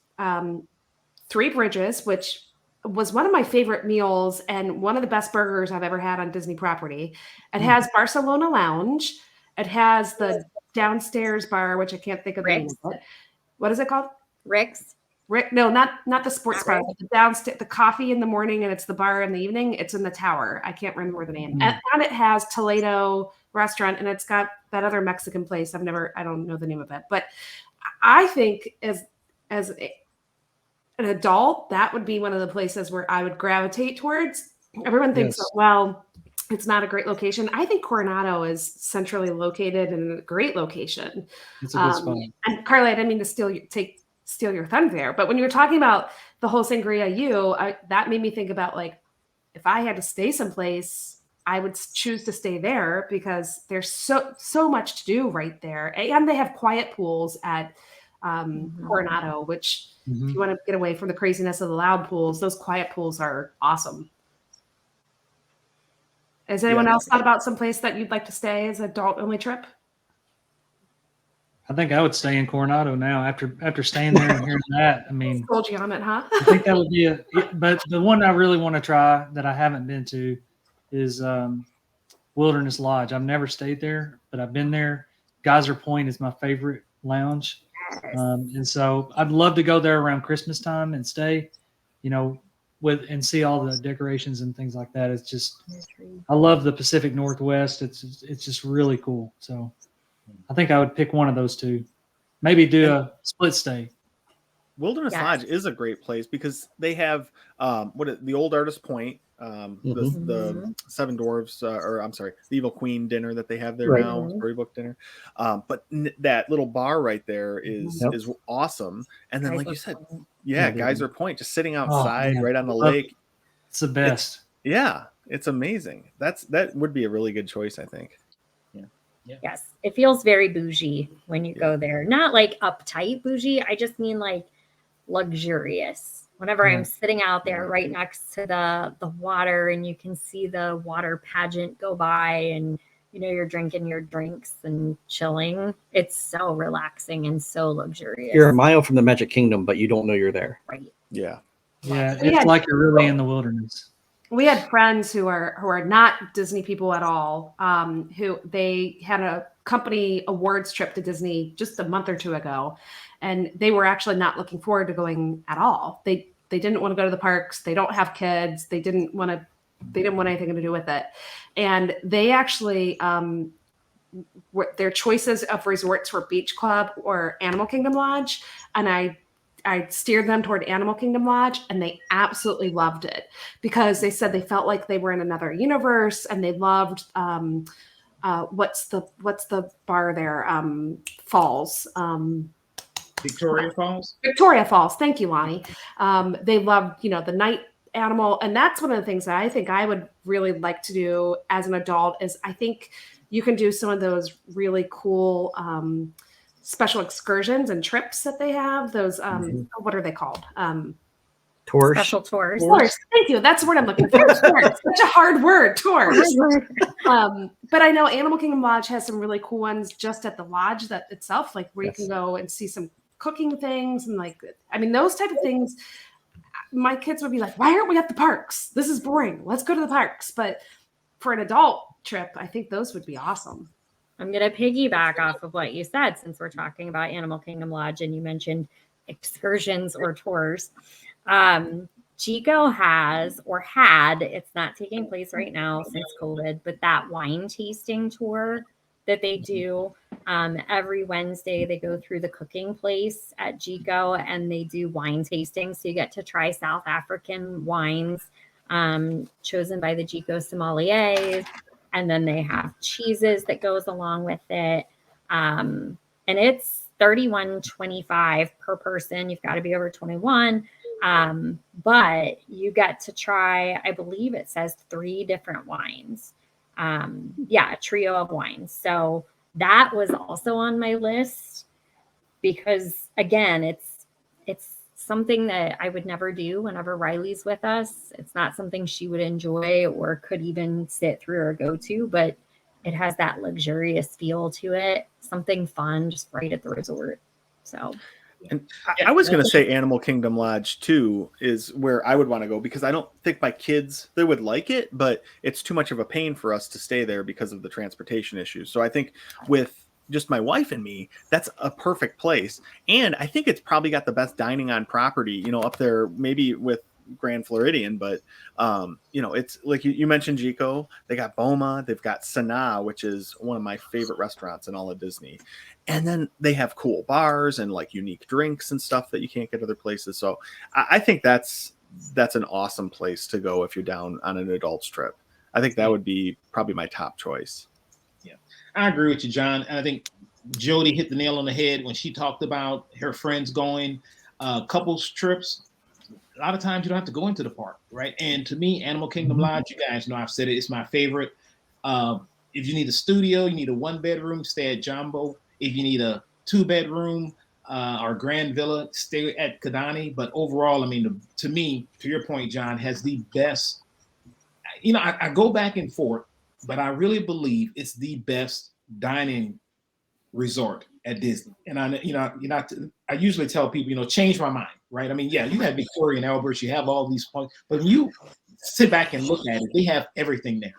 Three Bridges, which was one of my favorite meals and one of the best burgers I've ever had on Disney property. It has Barcelona Lounge. It has the downstairs bar, which I can't think of the name of it. What is it called? Rick's. No, not the sports bar, but the downstairs, the coffee in the morning, and it's the bar in the evening. It's in the tower. I can't remember the name. And it has Toledo restaurant, and it's got that other Mexican place. I don't know the name of it, but I think as an adult, that would be one of the places where I would gravitate towards. Everyone thinks, well, it's not a great location. I think Coronado is centrally located and a great location. It's a good spot. And Carly, I didn't mean to steal your thunder there, but when you were talking about the whole Sangria that made me think about, like, if I had to stay someplace, I would choose to stay there because there's so much to do right there. And they have quiet pools at Coronado, which if you want to get away from the craziness of the loud pools, those quiet pools are awesome. Has anyone else thought about some place that you'd like to stay as an adult only trip? I think I would stay in Coronado now after staying there and hearing that. I mean, Sold you on it, huh? I think that would be but the one I really want to try that I haven't been to is Wilderness Lodge. I've never stayed there, but I've been there. Geyser Point is my favorite lounge. And so I'd love to go there around Christmas time and stay, and see all the decorations and things like that. It's just, I love the Pacific Northwest. It's just really cool. So I think I would pick one of those two, maybe do a split stay. Wilderness Lodge is a great place because they have the old Artist Point, the Seven Dwarfs, the Evil Queen dinner that they have there now, Storybook dinner. But that little bar right there is awesome. And then, like you said, Geyser Point, just sitting outside right on the lake. It's the best. It's amazing. That would be a really good choice, I think. Yeah. Yes, it feels very bougie when you go there. Not like uptight bougie. I just mean like luxurious. whenever I'm sitting out there right next to the water and you can see the water pageant go by and you're drinking your drinks and chilling, it's so relaxing and so luxurious. You're a mile from the Magic Kingdom, but you don't know you're there. Right. Yeah. Yeah, it's like you're really in the wilderness. We had friends who are not Disney people at all, who they had a company awards trip to Disney just a month or two ago, and they were actually not looking forward to going at all. They didn't want to go to the parks. They don't have kids. They didn't want anything to do with it. And they actually, their choices of resorts were Beach Club or Animal Kingdom Lodge. And I steered them toward Animal Kingdom Lodge, and they absolutely loved it because they said they felt like they were in another universe, and they loved, what's the bar there? Falls. Victoria Falls. Victoria Falls. Thank you, Lonnie. They loved, the night animal. And that's one of the things that I think I would really like to do as an adult is I think you can do some of those really cool special excursions and trips that they have. Those, what are they called? Tours. Special tours. Thank you. That's the word I'm looking for. Tours. Such a hard word, tours. But I know Animal Kingdom Lodge has some really cool ones just at the lodge that itself, like where you can go and see some cooking things and those type of things. My kids would be like, why aren't we at the parks? This is boring. Let's go to the parks. But for an adult trip, I think those would be awesome. I'm going to piggyback off of what you said, since we're talking about Animal Kingdom Lodge and you mentioned excursions or tours. Chico has or had, it's not taking place right now since COVID, but that wine tasting tour that they do every Wednesday. They go through the cooking place at Jico and they do wine tasting. So you get to try South African wines chosen by the Jico sommeliers. And then they have cheeses that goes along with it. And it's $31.25 per person. You've got to be over 21. But you get to try, I believe it says 3 different wines. A trio of wines. So that was also on my list because again, it's something that I would never do whenever Riley's with us. It's not something she would enjoy or could even sit through or go to, but it has that luxurious feel to it. Something fun, just right at the resort. So. And I was going to say Animal Kingdom Lodge too is where I would want to go because I don't think my kids, they would like it, but it's too much of a pain for us to stay there because of the transportation issues. So I think with just my wife and me, that's a perfect place. And I think it's probably got the best dining on property, up there, maybe with Grand Floridian, but it's like you mentioned Jico, they got Boma, they've got Sanaa, which is one of my favorite restaurants in all of Disney. And then they have cool bars and like unique drinks and stuff that you can't get other places. So I think that's an awesome place to go if you're down on an adults trip. I think that would be probably my top choice. Yeah, I agree with you, John. And I think Jodie hit the nail on the head when she talked about her friends going couples trips. A lot of times you don't have to go into the park, right? And to me, Animal Kingdom Lodge, you guys know I've said it, it's my favorite. If you need a studio, you need a 1-bedroom, stay at Jumbo. If you need a 2-bedroom or Grand Villa, stay at Kidani. But overall, to me, to your point, John, has the best. I go back and forth, but I really believe it's the best dining resort at Disney. And I usually tell people, change my mind, right? You have Victoria and Albert, you have all these points, but when you sit back and look at it, they have everything there,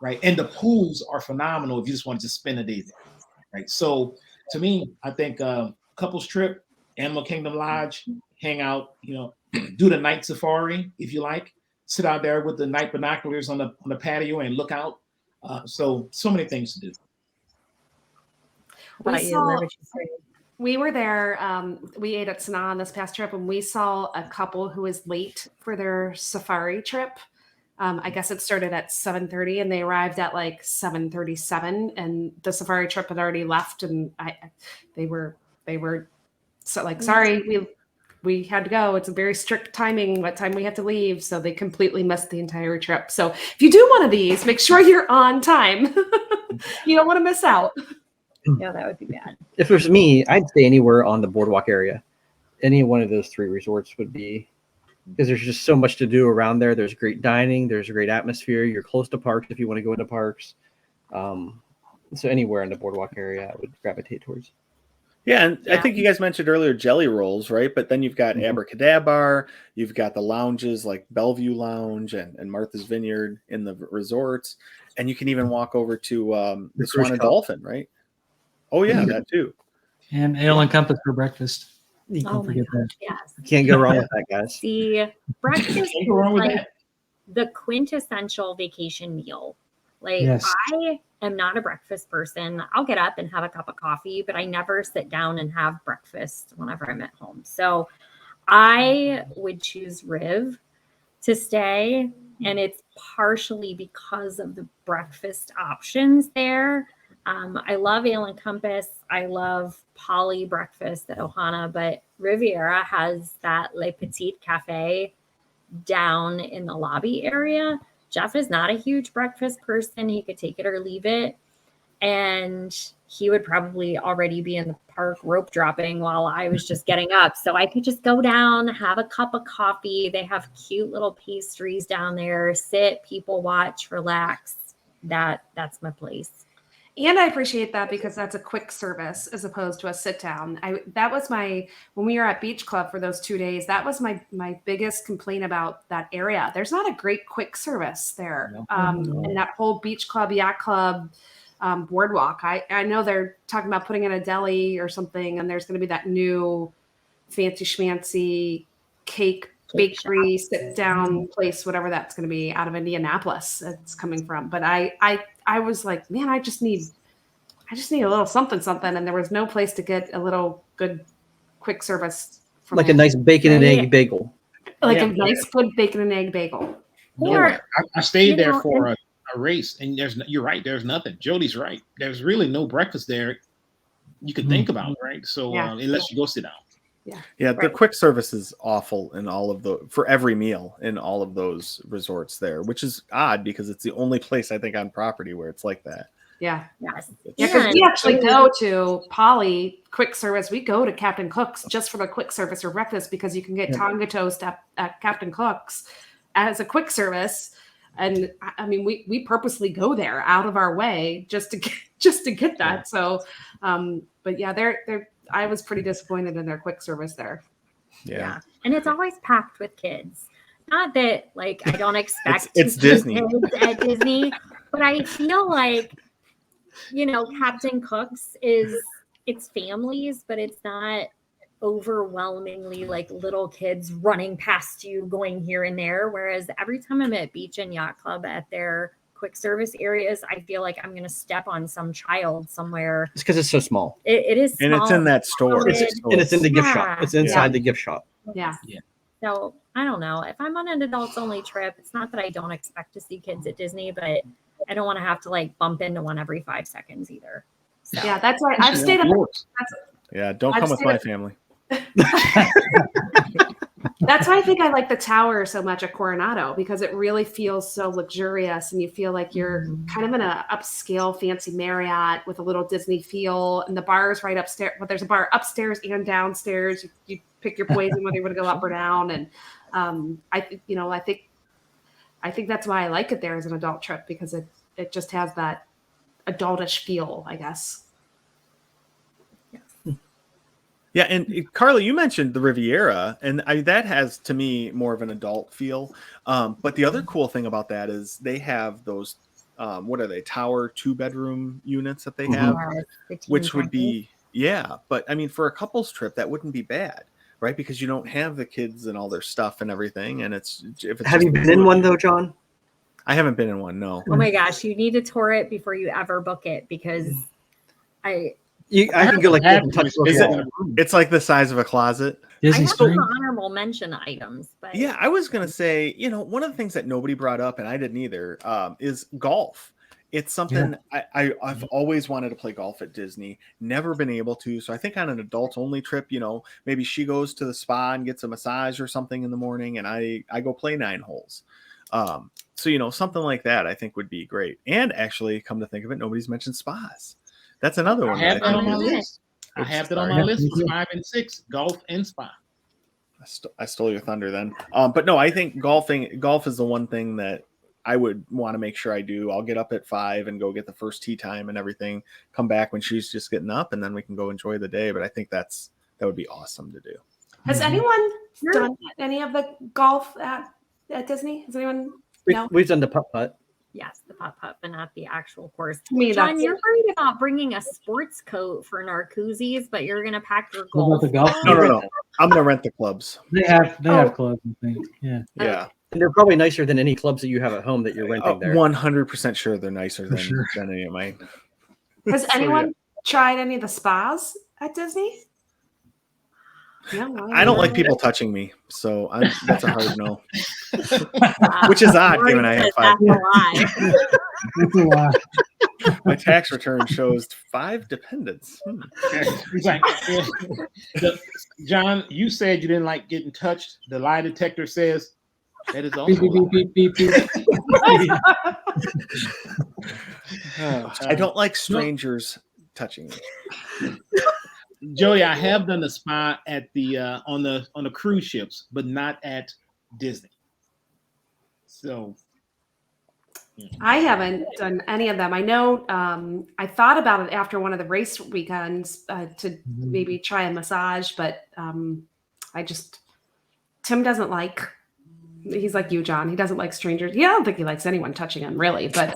right? And the pools are phenomenal if you just want to just spend a day there, right? So to me, I think couples trip, Animal Kingdom Lodge, hang out, do the night safari if you like, sit out there with the night binoculars on the patio and look out. So many things to do. We were there. We ate at Sanaa on this past trip, and we saw a couple who was late for their safari trip. I guess it started at 7:30, and they arrived at like 7:37, and the safari trip had already left. And they were so like, sorry, we had to go. It's a very strict timing what time we have to leave, so they completely missed the entire trip. So if you do one of these, make sure you're on time. You don't want to miss out. Yeah, that would be bad. If it was me, I'd stay anywhere on the Boardwalk area. Any one of those 3 resorts would be because there's just so much to do around there. There's great dining. There's a great atmosphere. You're close to parks if you want to go into parks. So anywhere in the Boardwalk area, I would gravitate towards. Yeah, and I think you guys mentioned earlier jelly rolls, right? But then you've got Abracadabra, you've got the lounges like Bellevue Lounge and Martha's Vineyard in the resorts, and you can even walk over to the Swan and Dolphin, right? Oh yeah, that too. And Ale and Compass for breakfast. Oh my gosh, yes. Can't go wrong with that, guys. See, breakfast is Can't go wrong with like that. the quintessential vacation meal. Like Yes. I am not a breakfast person. I'll get up and have a cup of coffee, but I never sit down and have breakfast whenever I'm at home. So I would choose Riv to stay. And it's partially because of the breakfast options there. I love Ale and Compass. I love Poly breakfast at Ohana, but Riviera has that Le Petit Cafe down in the lobby area. Jeff is not a huge breakfast person. He could take it or leave it. And he would probably already be in the park rope dropping while I was just getting up. So I could just go down, have a cup of coffee. They have cute little pastries down there, sit, people watch, relax. That's my place. And I appreciate that because that's a quick service as opposed to a sit down. That was when we were at Beach Club for those 2 days, that was my biggest complaint about that area. There's not a great quick service there. And that whole Beach Club, Yacht Club, Boardwalk. I know they're talking about putting in a deli or something, and there's going to be that new fancy schmancy cake bakery sit down place, whatever that's going to be out of Indianapolis. It's coming from, but I was like, man, I just need a little something, and there was no place to get a little good quick service from Like a nice bacon and egg bagel. a nice good bacon and egg bagel. Or, I stayed there for a race, and you're right. There's nothing. Jody's right. There's really no breakfast there you can think about, right? So unless you go sit down. Yeah, the quick service is awful in all of for every meal in all of those resorts there, which is odd because it's the only place I think on property where it's like that. Yeah. yes. Yeah, because we actually go to Poly quick service. We go to Captain Cook's just for the quick service or breakfast because you can get Tonga toast at Captain Cook's as a quick service. And I mean, we purposely go there out of our way just to get that. So, but yeah, I was pretty disappointed in their quick service there. Yeah. And it's always packed with kids. Not that like I don't expect it's to see Disney. kids at Disney, but I feel like, Captain Cook's it's families, but it's not overwhelmingly like little kids running past you going here and there. Whereas every time I'm at Beach and Yacht Club at their quick service areas, I feel like I'm going to step on some child somewhere. It's because it's so small. It is small. And it's in that store. And it's in the gift shop. It's inside the gift shop. Yeah. So I don't know. If I'm on an adults only trip, it's not that I don't expect to see kids at Disney, but I don't want to have to like bump into one every 5 seconds either. So. Yeah, that's why I've stayed up. Yeah, don't come with my family. That's why I think I like the tower so much at Coronado because it really feels so luxurious and you feel like you're kind of in a upscale fancy Marriott with a little Disney feel, and the bar is right upstairs. But there's a bar upstairs and downstairs. You pick your poison whether you want to go up or down. And I think that's why I like it there as an adult trip because it just has that adultish feel, I guess. Yeah, and Carly, you mentioned the Riviera, and that has to me more of an adult feel. But the other cool thing about that is they have those, what are they, tower 2-bedroom units that they have, which would be But I mean, for a couples trip, that wouldn't be bad, right? Because you don't have the kids and all their stuff and everything, and if it's have you been in one though, John? I haven't been in one. No. Oh my gosh, you need to tour it before you ever book it because I can go like that and touch it's like the size of a closet. I have some honorable mention items, but yeah, I was gonna say, one of the things that nobody brought up, and I didn't either, is golf. It's something I've always wanted to play golf at Disney, never been able to. So I think on an adult only trip, maybe she goes to the spa and gets a massage or something in the morning, and I go play 9 holes. So something like that I think would be great. And actually, come to think of it, nobody's mentioned spas. That's another one. I have that on my list. I have that on my list for 5 and 6, golf and spa. I stole your thunder then. But no, I think golf is the one thing that I would want to make sure I do. I'll get up at 5 and go get the first tee time and everything, come back when she's just getting up, and then we can go enjoy the day. But I think that would be awesome to do. Has anyone done any of the golf at Disney? Has anyone? We've done the putt-putt. Yes, the putt-putt, but not the actual course. John, you're worried about bringing a sports coat for Narcoossee's, but you're going to pack your golf. No. I'm going to rent the clubs. They have clubs, I think. Yeah. Yeah. And they're probably nicer than any clubs that you have at home that you're renting there. 100% sure they're nicer than any of mine. Has anyone tried any of the spas at Disney? I don't like people touching me, so that's a hard no. Which is odd, given I have 5. That's a lie. My tax return shows 5 dependents. John, you said you didn't like getting touched. The lie detector says that is also. I don't like strangers touching me. Jodie, I have done the spa at the on the cruise ships, but not at Disney. So I haven't done any of them. I know I thought about it after one of the race weekends to maybe try a massage, but Tim doesn't like. He's like you, John. He doesn't like strangers. I don't think he likes anyone touching him, really. But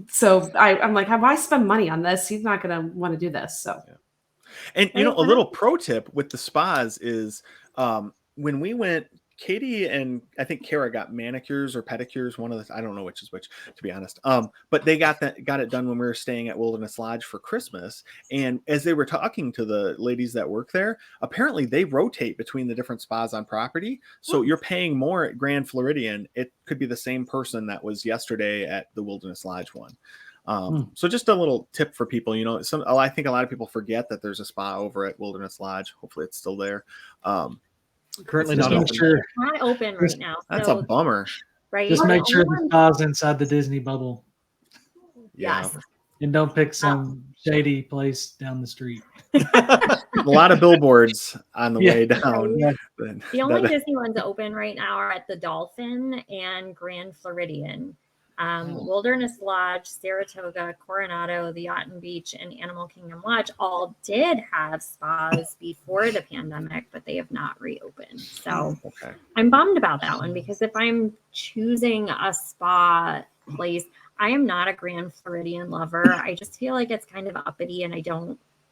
so I'm like, why spend money on this? He's not going to want to do this. So. Yeah. And a little pro tip with the spas is when we went, Katie and I think Kara got manicures or pedicures. One of the, I don't know which is which, to be honest. But they got it done when we were staying at Wilderness Lodge for Christmas. And as they were talking to the ladies that work there, apparently they rotate between the different spas on property. So you're paying more at Grand Floridian. It could be the same person that was yesterday at the Wilderness Lodge one. So just a little tip for people, I think a lot of people forget that there's a spa over at Wilderness Lodge. Hopefully it's still there. Currently not open. It's not open right now. That's a bummer. Right. Just make sure the spa's inside the Disney bubble. Yeah. Yes. And don't pick some shady place down the street. A lot of billboards on the way down. Yeah. The only Disney ones open right now are at the Dolphin and Grand Floridian. Wilderness Lodge, Saratoga, Coronado, the Yacht and Beach, and Animal Kingdom Lodge all did have spas before the pandemic, but they have not reopened. So I'm bummed about that one because if I'm choosing a spa place, I am not a Grand Floridian lover. I just feel like it's kind of uppity and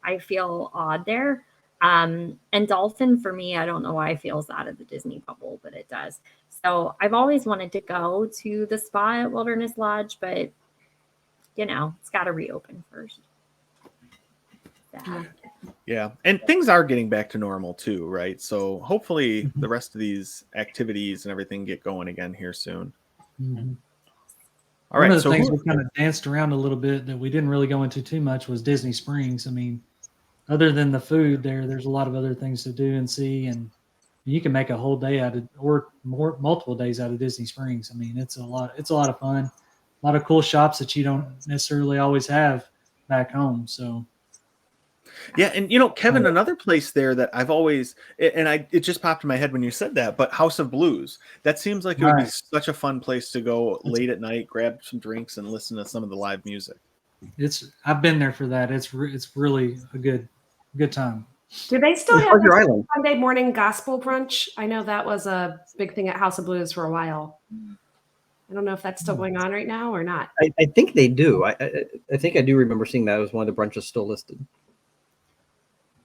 I feel odd there. And Dolphin for me, I don't know why it feels out of the Disney bubble, but it does. So I've always wanted to go to the spa at Wilderness Lodge, but it's got to reopen first. Yeah. And things are getting back to normal too, right? So hopefully the rest of these activities and everything get going again here soon. Mm-hmm. All right. One of the things we kind of danced around a little bit that we didn't really go into too much was Disney Springs. I mean, other than the food there's a lot of other things to do and see, and you can make a whole day or multiple days out of Disney Springs. I mean, it's a lot of fun, a lot of cool shops that you don't necessarily always have back home. So. Yeah. And Kevin, another place there that I've always, it just popped in my head when you said that, but House of Blues, that seems like it would be such a fun place to go late at night, grab some drinks and listen to some of the live music. I've been there for that. It's really a good time. Do they still have the Sunday morning gospel brunch? I know that was a big thing at House of Blues for a while. I don't know if that's still going on right now or not. I think they do. I think I do remember seeing that as one of the brunches still listed.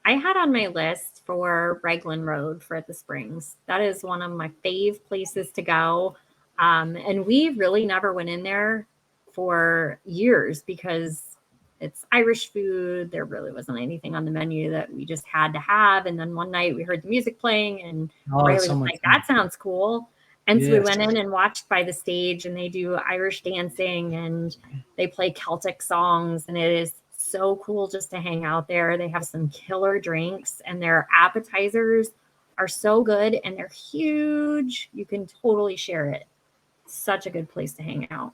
I had on my list for Raglan Road for the Springs. That is one of my fave places to go. And we really never went in there for years because it's Irish food. There really wasn't anything on the menu that we just had to have. And then one night we heard the music playing and Riley was like, that sounds cool. And so we went in and watched by the stage and they do Irish dancing and they play Celtic songs. And it is so cool just to hang out there. They have some killer drinks and their appetizers are so good and they're huge. You can totally share it. Such a good place to hang out.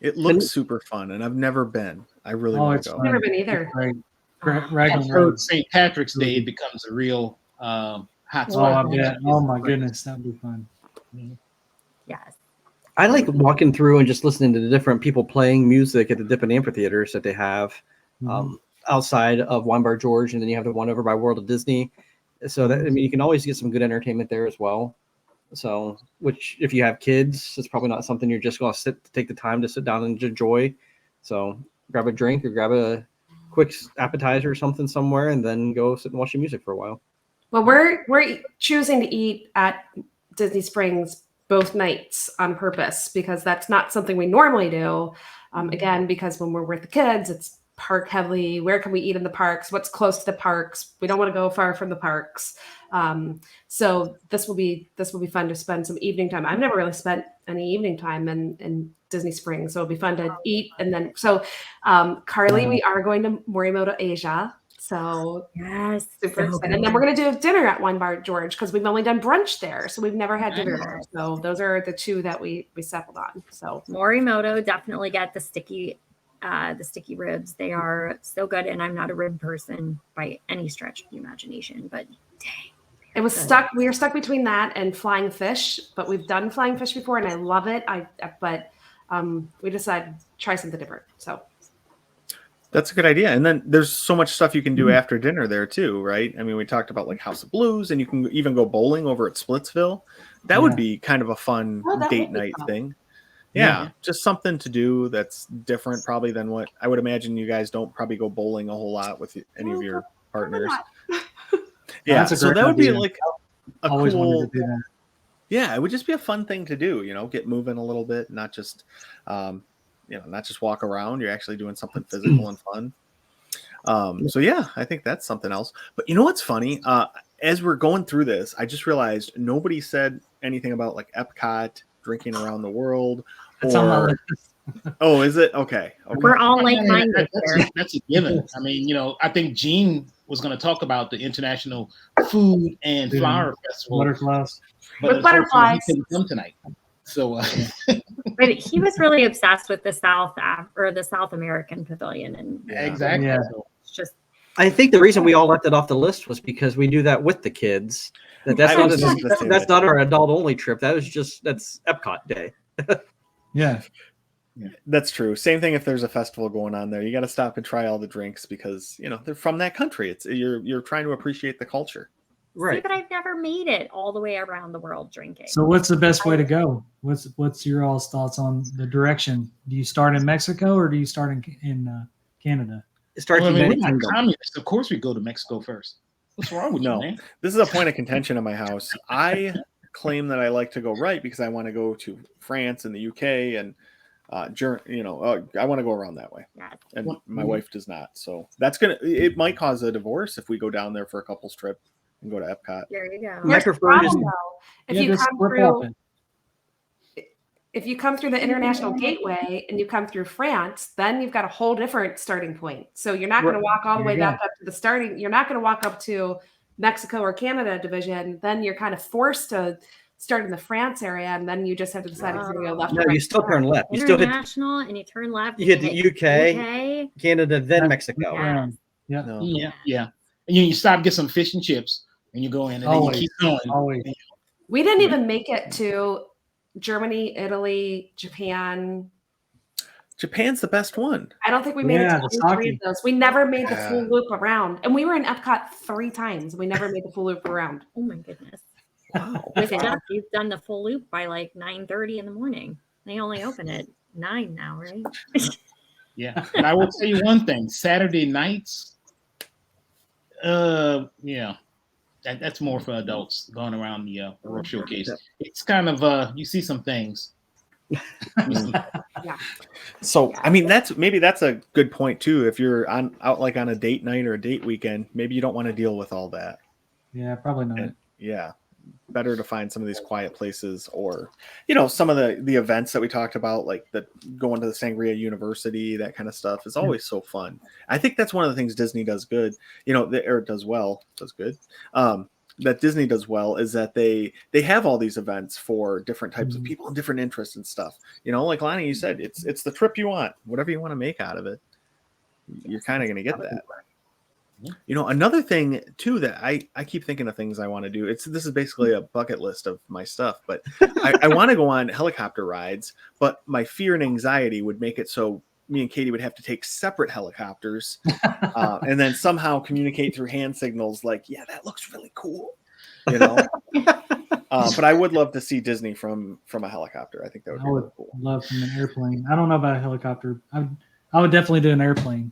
It looks super fun, and I've never been. I really want to go. Never been either. Right. St. Patrick's Day becomes a real hot Oh, spot. I bet. Oh my goodness, that'd be fun. Yes. I like walking through and just listening to the different people playing music at the different amphitheaters that they have outside of Wine Bar George, and then you have the one over by World of Disney. So that, I mean, you can always get some good entertainment there as well. So, which if you have kids, it's probably not something you're just going to take the time to sit down and enjoy. So grab a drink or grab a quick appetizer or something somewhere, and then go sit and watch the music for a while. Well, we're choosing to eat at Disney Springs both nights on purpose because that's not something we normally do. Again, because when we're with the kids, it's park heavily. Where can we eat in the parks? What's close to the parks? We don't want to go far from the parks. So this will be fun to spend some evening time. I've never really spent any evening time in Disney Springs, so it'll be fun to eat. And then, Carly, we are going to Morimoto, Asia. So yes, super excited. And then we're going to do dinner at Wine Bar George because we've only done brunch there, so we've never had dinner there. So those are the two that we settled on. So Morimoto, definitely get the sticky ribs. They are so good, and I'm not a rib person by any stretch of the imagination, but dang. It was stuck. We were stuck between that and flying fish, but we've done flying fish before, and I love it. But we decided to try something different. So that's a good idea. And then there's so much stuff you can do after dinner there too, right? I mean, we talked about like House of Blues, and you can even go bowling over at Splitsville. That would be kind of a fun date night thing. Yeah, just something to do that's different probably than what I would imagine. You guys don't probably go bowling a whole lot with any of your partners. Yeah, so that would be like a cool. Yeah, it would just be a fun thing to do. Get moving a little bit, not just, not just walk around. You're actually doing something physical and fun. So yeah, I think that's something else. But you know what's funny? As we're going through this, I just realized nobody said anything about like Epcot, drinking around the world. Oh, is it? Okay. We're all like-minded. That's a given. I mean, I think Gene was going to talk about the International Food and Flower Festival. Butterflies. With butterflies. He couldn't come tonight. So, but he was really obsessed with the South American Pavilion, and exactly. Yeah. It's just. I think the reason we all left it off the list was because we do that with the kids. That's not our adult only trip. That's Epcot Day. Yeah. That's true. Same thing if there's a festival going on there. You got to stop and try all the drinks because they're from that country. You're trying to appreciate the culture. Right. See, but I've never made it all the way around the world drinking. So what's the best way to go? What's your all's thoughts on the direction? Do you start in Mexico or do you start in Canada? We're not communists. Of course we go to Mexico first. What's wrong with you, man? This is a point of contention in my house. I claim that I like to go right because I want to go to France and the UK and I want to go around that way. Yeah. And my wife does not. So it might cause a divorce if we go down there for a couple's trip and go to Epcot. There you go. Here's the problem, though. If you come through the International Gateway and you come through France, then you've got a whole different starting point. So you're not going to walk all the way back up to the starting. You're not going to walk up to Mexico or Canada division. Then you're kind of forced to start in the France area, and then you just have to decide if you're going to go left. No, you still turn left. You still International, and you turn left. You hit the UK, Canada, then Mexico. Yeah. And you stop, get some fish and chips, and you go in, and then you keep going. Always. We didn't even make it to Germany, Italy, Japan. Japan's the best one. I don't think we made it to all three of those. We never made the full loop around. And we were in Epcot 3 times. We never made the full loop around. Oh my goodness. Wow. You've done the full loop by like 9:30 in the morning. They only open at 9 now, right? Yeah. And I will tell you one thing. Saturday nights, that's more for adults going around the World Showcase. It's kind of you see some things. So I mean that's a good point too. If you're out like on a date night or a date weekend, maybe you don't want to deal with all that. Yeah, probably not. Better to find some of these quiet places, or some of the events that we talked about, like going to the Sangria University, that kind of stuff is always so fun. I think that's one of the things Disney does good, that Disney does well is that they have all these events for different types of people and different interests and stuff. Like Lonnie, you said, it's the trip you want, whatever you want to make out of it. You're kind of going to get that. Another thing too that I keep thinking of things I want to do. This is basically a bucket list of my stuff, but I want to go on helicopter rides, but my fear and anxiety would make it so me and Katie would have to take separate helicopters and then somehow communicate through hand signals like, yeah, that looks really cool. But I would love to see Disney from a helicopter. I think that would be really cool. Love from an airplane. I don't know about a helicopter. I would definitely do an airplane.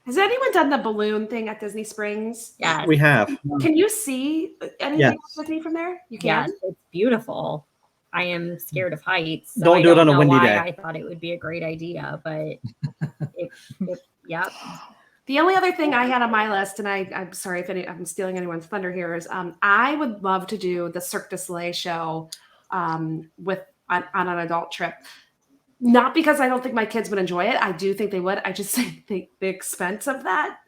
Has anyone done the balloon thing at Disney Springs? Yeah. We have. Can you see anything with me from there? You can. Yes, it's beautiful. I am scared of heights. So Don't do it on a windy day. I thought it would be a great idea, but yep. The only other thing I had on my list, and I'm sorry if I'm stealing anyone's thunder here, is I would love to do the Cirque du Soleil show on an adult trip. Not because I don't think my kids would enjoy it. I do think they would. I just think the expense of that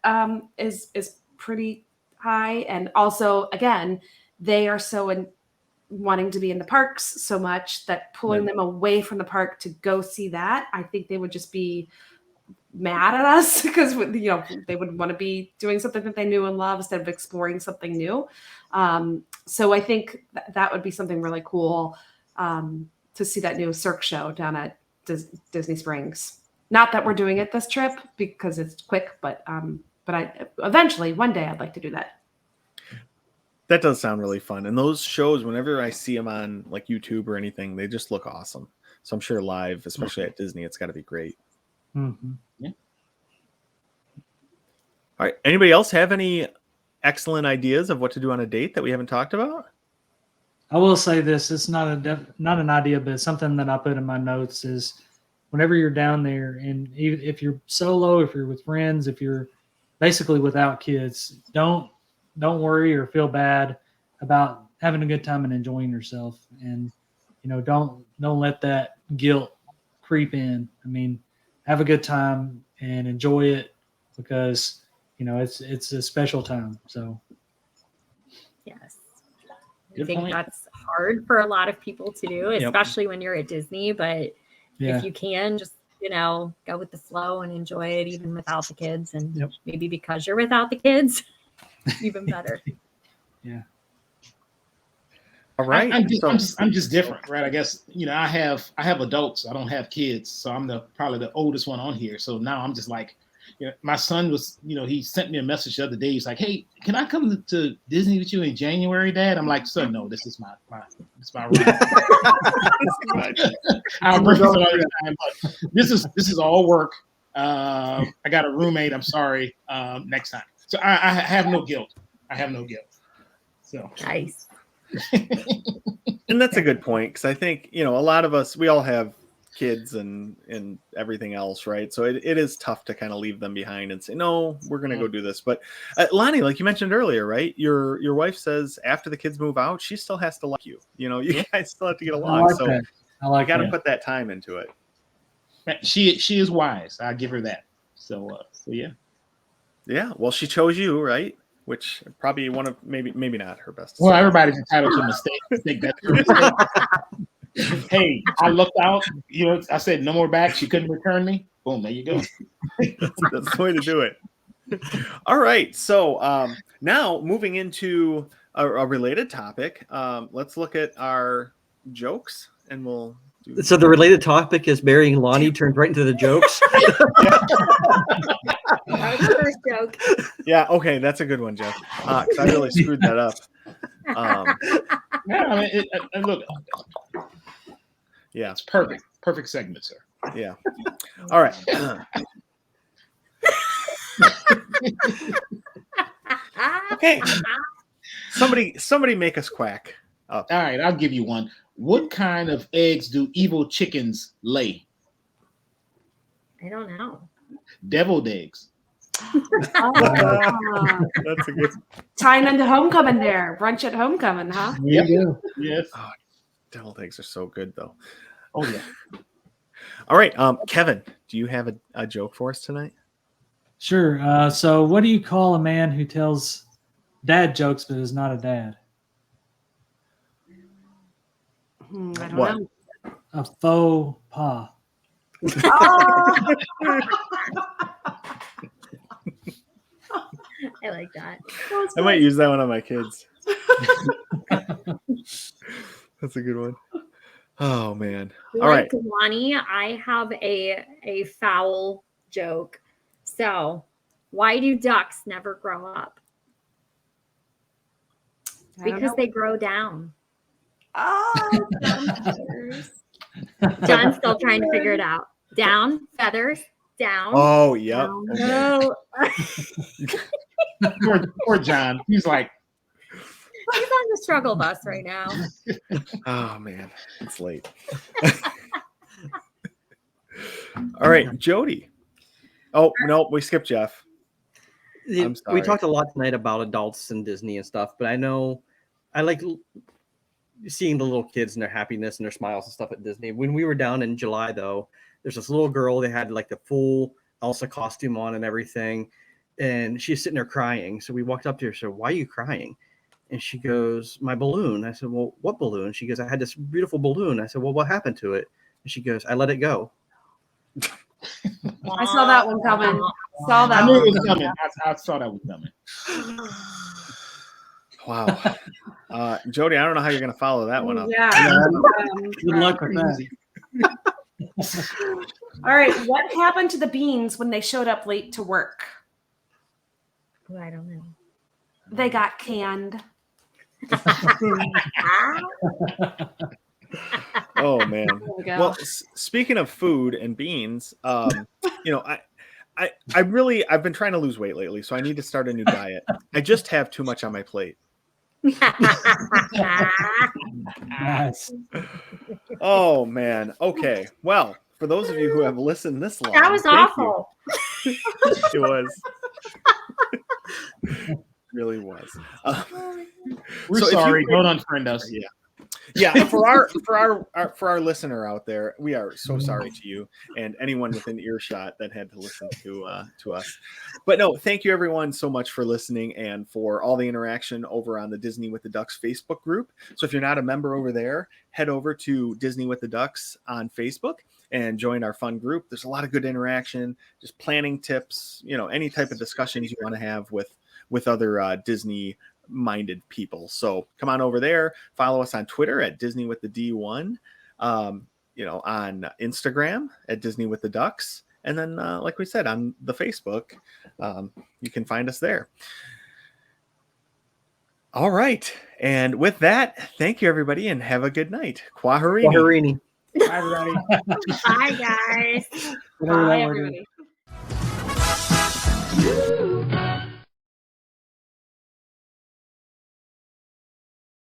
is pretty high. And also, again, they are so wanting to be in the parks so much that pulling them away from the park to go see that, I think they would just be mad at us because they would want to be doing something that they knew and love instead of exploring something new. So I think that would be something really cool to see that new Cirque show down at Disney Springs. Not that we're doing it this trip because it's quick, but I eventually one day I'd like to do that. That does sound really fun. And those shows, whenever I see them on like YouTube or anything, they just look awesome. So I'm sure live, especially at Disney, it's got to be great. Mm-hmm. Yeah. All right. Anybody else have any excellent ideas of what to do on a date that we haven't talked about? I will say this: it's not an idea, but it's something that I put in my notes is whenever you're down there, and even if you're solo, if you're with friends, if you're basically without kids, don't worry or feel bad about having a good time and enjoying yourself, and don't let that guilt creep in. I mean, have a good time and enjoy it because it's a special time. So yes. I Good think point. that's hard for a lot of people to do, especially when you're at Disney. But if you can, just go with the flow and enjoy it, even without the kids. And maybe because you're without the kids, even better. Yeah. All right. I'm just different, right? I guess I have adults. I don't have kids, so I'm probably the oldest one on here. So now I'm just like. My son was, he sent me a message the other day. He's like, "Hey, can I come to Disney with you in January, Dad?" I'm like, "Son, no, this is my ride." I'll bring it another time, but this is all work. I got a roommate. I'm sorry. Next time. So I have no guilt. So Nice. And that's a good point because I think a lot of us, we all have kids and everything else, right? So it is tough to kind of leave them behind and say, no, we're gonna go do this. But Lonnie, like you mentioned earlier, right, your wife says after the kids move out, she still has to like you guys still have to get along. I like got to put that time into it. She is wise. I give her that. So yeah, well, she chose you, right? Which probably one of maybe not her best. Well, everybody's entitled to a mistake. That's her mistake. Hey, I looked out. I said no more back. She couldn't return me. Boom, there you go. That's the way to do it. All right. So now moving into a related topic, let's look at our jokes, and we'll. So the related topic is marrying Lonnie turned right into the jokes. That was the first joke. Yeah. Okay, that's a good one, Jeff. Because I really screwed that up. Look. Yeah, it's perfect segment, sir. Yeah. All right. Okay. Somebody make us quack up. All right, I'll give you one. What kind of eggs do evil chickens lay? I don't know. Deviled eggs. That's a good. Tying into homecoming there. Brunch at homecoming, huh? Yep. Yes. Oh, deviled eggs are so good, though. Oh yeah. All right, Kevin, do you have a joke for us tonight? Sure. So, what do you call a man who tells dad jokes but is not a dad? I don't know. A faux pas. I like that. I might use that one on my kids. That's a good one. Oh man. All right. Lonnie, I have a foul joke. So, why do ducks never grow up? Because they grow down. Oh, John's still trying to figure it out. Down, feathers, down. Oh, yep. Down. Okay. Poor John. He's like, he's on the struggle bus right now. Oh man, it's late. All right, Jodie. Oh no, we skipped Jeff. I'm sorry. We talked a lot tonight about adults and Disney and stuff, but I know I like seeing the little kids and their happiness and their smiles and stuff at Disney. When we were down in July, though, there's this little girl. They had like the full Elsa costume on and everything, and she's sitting there crying. So we walked up to her. So why are you crying? And she goes, my balloon. I said, well, what balloon? She goes, I had this beautiful balloon. I said, well, what happened to it? And she goes, I let it go. I saw that one coming. Saw that I knew one. it was coming. I saw that was coming. Wow. Jodie, I don't know how you're going to follow that one up. Yeah. Good luck with that. All right. What happened to the beans when they showed up late to work? Oh, I don't know. They got canned. Oh man. we go. Well, speaking of food and beans, you know, I've been trying to lose weight lately, so I need to start a new diet. I just have too much on my plate. Nice. Oh man. Okay. Well, for those of you who have listened this long, That was thank awful. you. It was. Really was. We're so sorry. Don't unfriend us. Yeah. For our listener out there, we are so sorry to you and anyone within earshot that had to listen to us. But no, thank you everyone so much for listening and for all the interaction over on the Disney with the Ducks Facebook group. So if you're not a member over there, head over to Disney with the Ducks on Facebook and join our fun group. There's a lot of good interaction, just planning tips, you know, any type of discussions you want to have with other Disney minded people. So come on over there, follow us on Twitter at Disney with the D1, you know, on Instagram at Disney with the Ducks. And then, like we said, on the Facebook, you can find us there. All right. And with that, thank you everybody and have a good night. Kwaherini. Kwaherini. Bye, everybody. Bye, guys. Bye, everybody.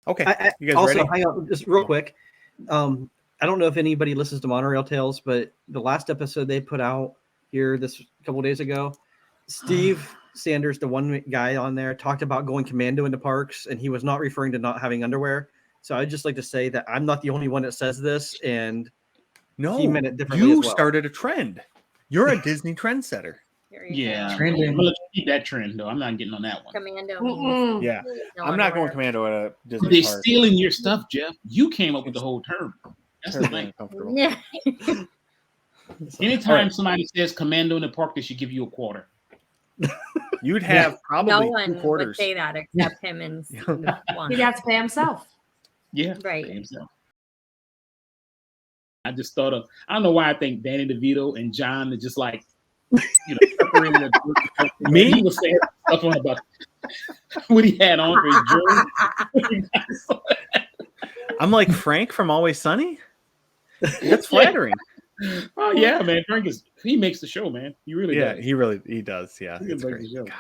Okay. You guys also, ready? hang on, just real quick. I don't know if anybody listens to Monorail Tales, but the last episode they put out here this couple days ago, Steve Sanders, the one guy on there, talked about going commando into parks, and he was not referring to not having underwear. So I'd just like to say that I'm not the only one that says this, and No, he meant it differently you as well. started a trend. You're a Disney trendsetter. Yeah. Trending. I'm gonna keep that trend though. I'm not getting on that one. Commando. Mm-mm. Yeah. No I'm not going underwear. commando at a Disney They're park. stealing your stuff, Jeff. You came up with the whole term. That's the Terribly thing. uncomfortable. Yeah. Anytime All right. somebody says commando in the park, they should give you a quarter. You'd have probably No 2 one would quarters. say that except him and one. He'd have to pay himself. Yeah. Right. Pay himself. I just thought of, I don't know why I think Danny DeVito and John are just like, you know, separating the Me? He was saying stuff on about what he had on for his jewelry. I'm like Frank from Always Sunny. That's flattering. Oh yeah, man. Frank he makes the show, man. He really Yeah, does. he does. Yeah, He it's makes great. the show. God.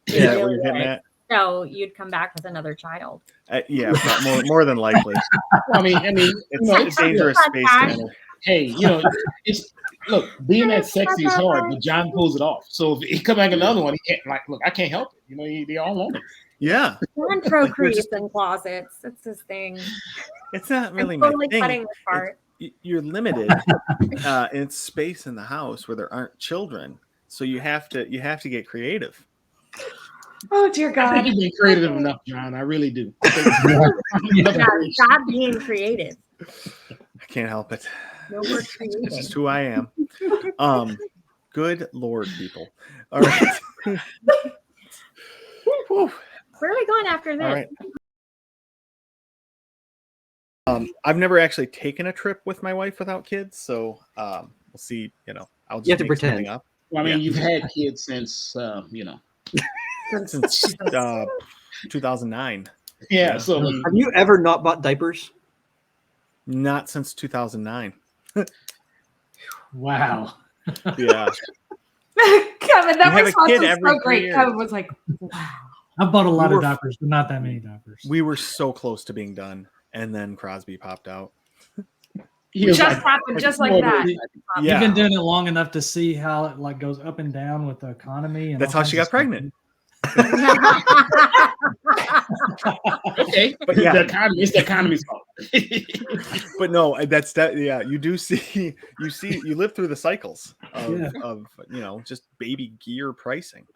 Yeah, what you're getting at? So you'd come back with another child. Yeah, but more than likely. I mean, It's a dangerous space to enter. hey, you know, it's look, being that sexy is hard, but John pulls it off. So if he come back another one, he can't look, I can't help it. You know, they all on it. Yeah, John procreates in closets. That's his thing. it's not really I'm my totally thing. cutting this part. You're limited in space in the house where there aren't children, so you have to get creative. Oh dear I God. think you've been creative enough, John. I really do. Yeah, stop being creative. I can't help it. No more It's creating. just who I am. Good Lord, people. All right. Whew. Where are we going after this? All right. I've never actually taken a trip with my wife without kids, so we'll see. I'll just You have to make something pretend. up. Well, I mean, Yeah. you've had kids since Since 2009. yeah. So I mean, Have you ever not bought diapers? Not since 2009. Wow. Yeah. Kevin, that You have a response kid was every so 3 great. years. Kevin was like, wow. I bought a lot We of were- diapers, but not that many diapers. We were so close to being done, and then Crosby popped out. he was Just like, happened just like that. Yeah. You've been doing it long enough to see how it like goes up and down with the economy. And That's all how she kinds got of stuff. pregnant. Okay, But yeah. it's the economy's fault. But no, that's that. Yeah, you do see. You live through the cycles of just baby gear pricing.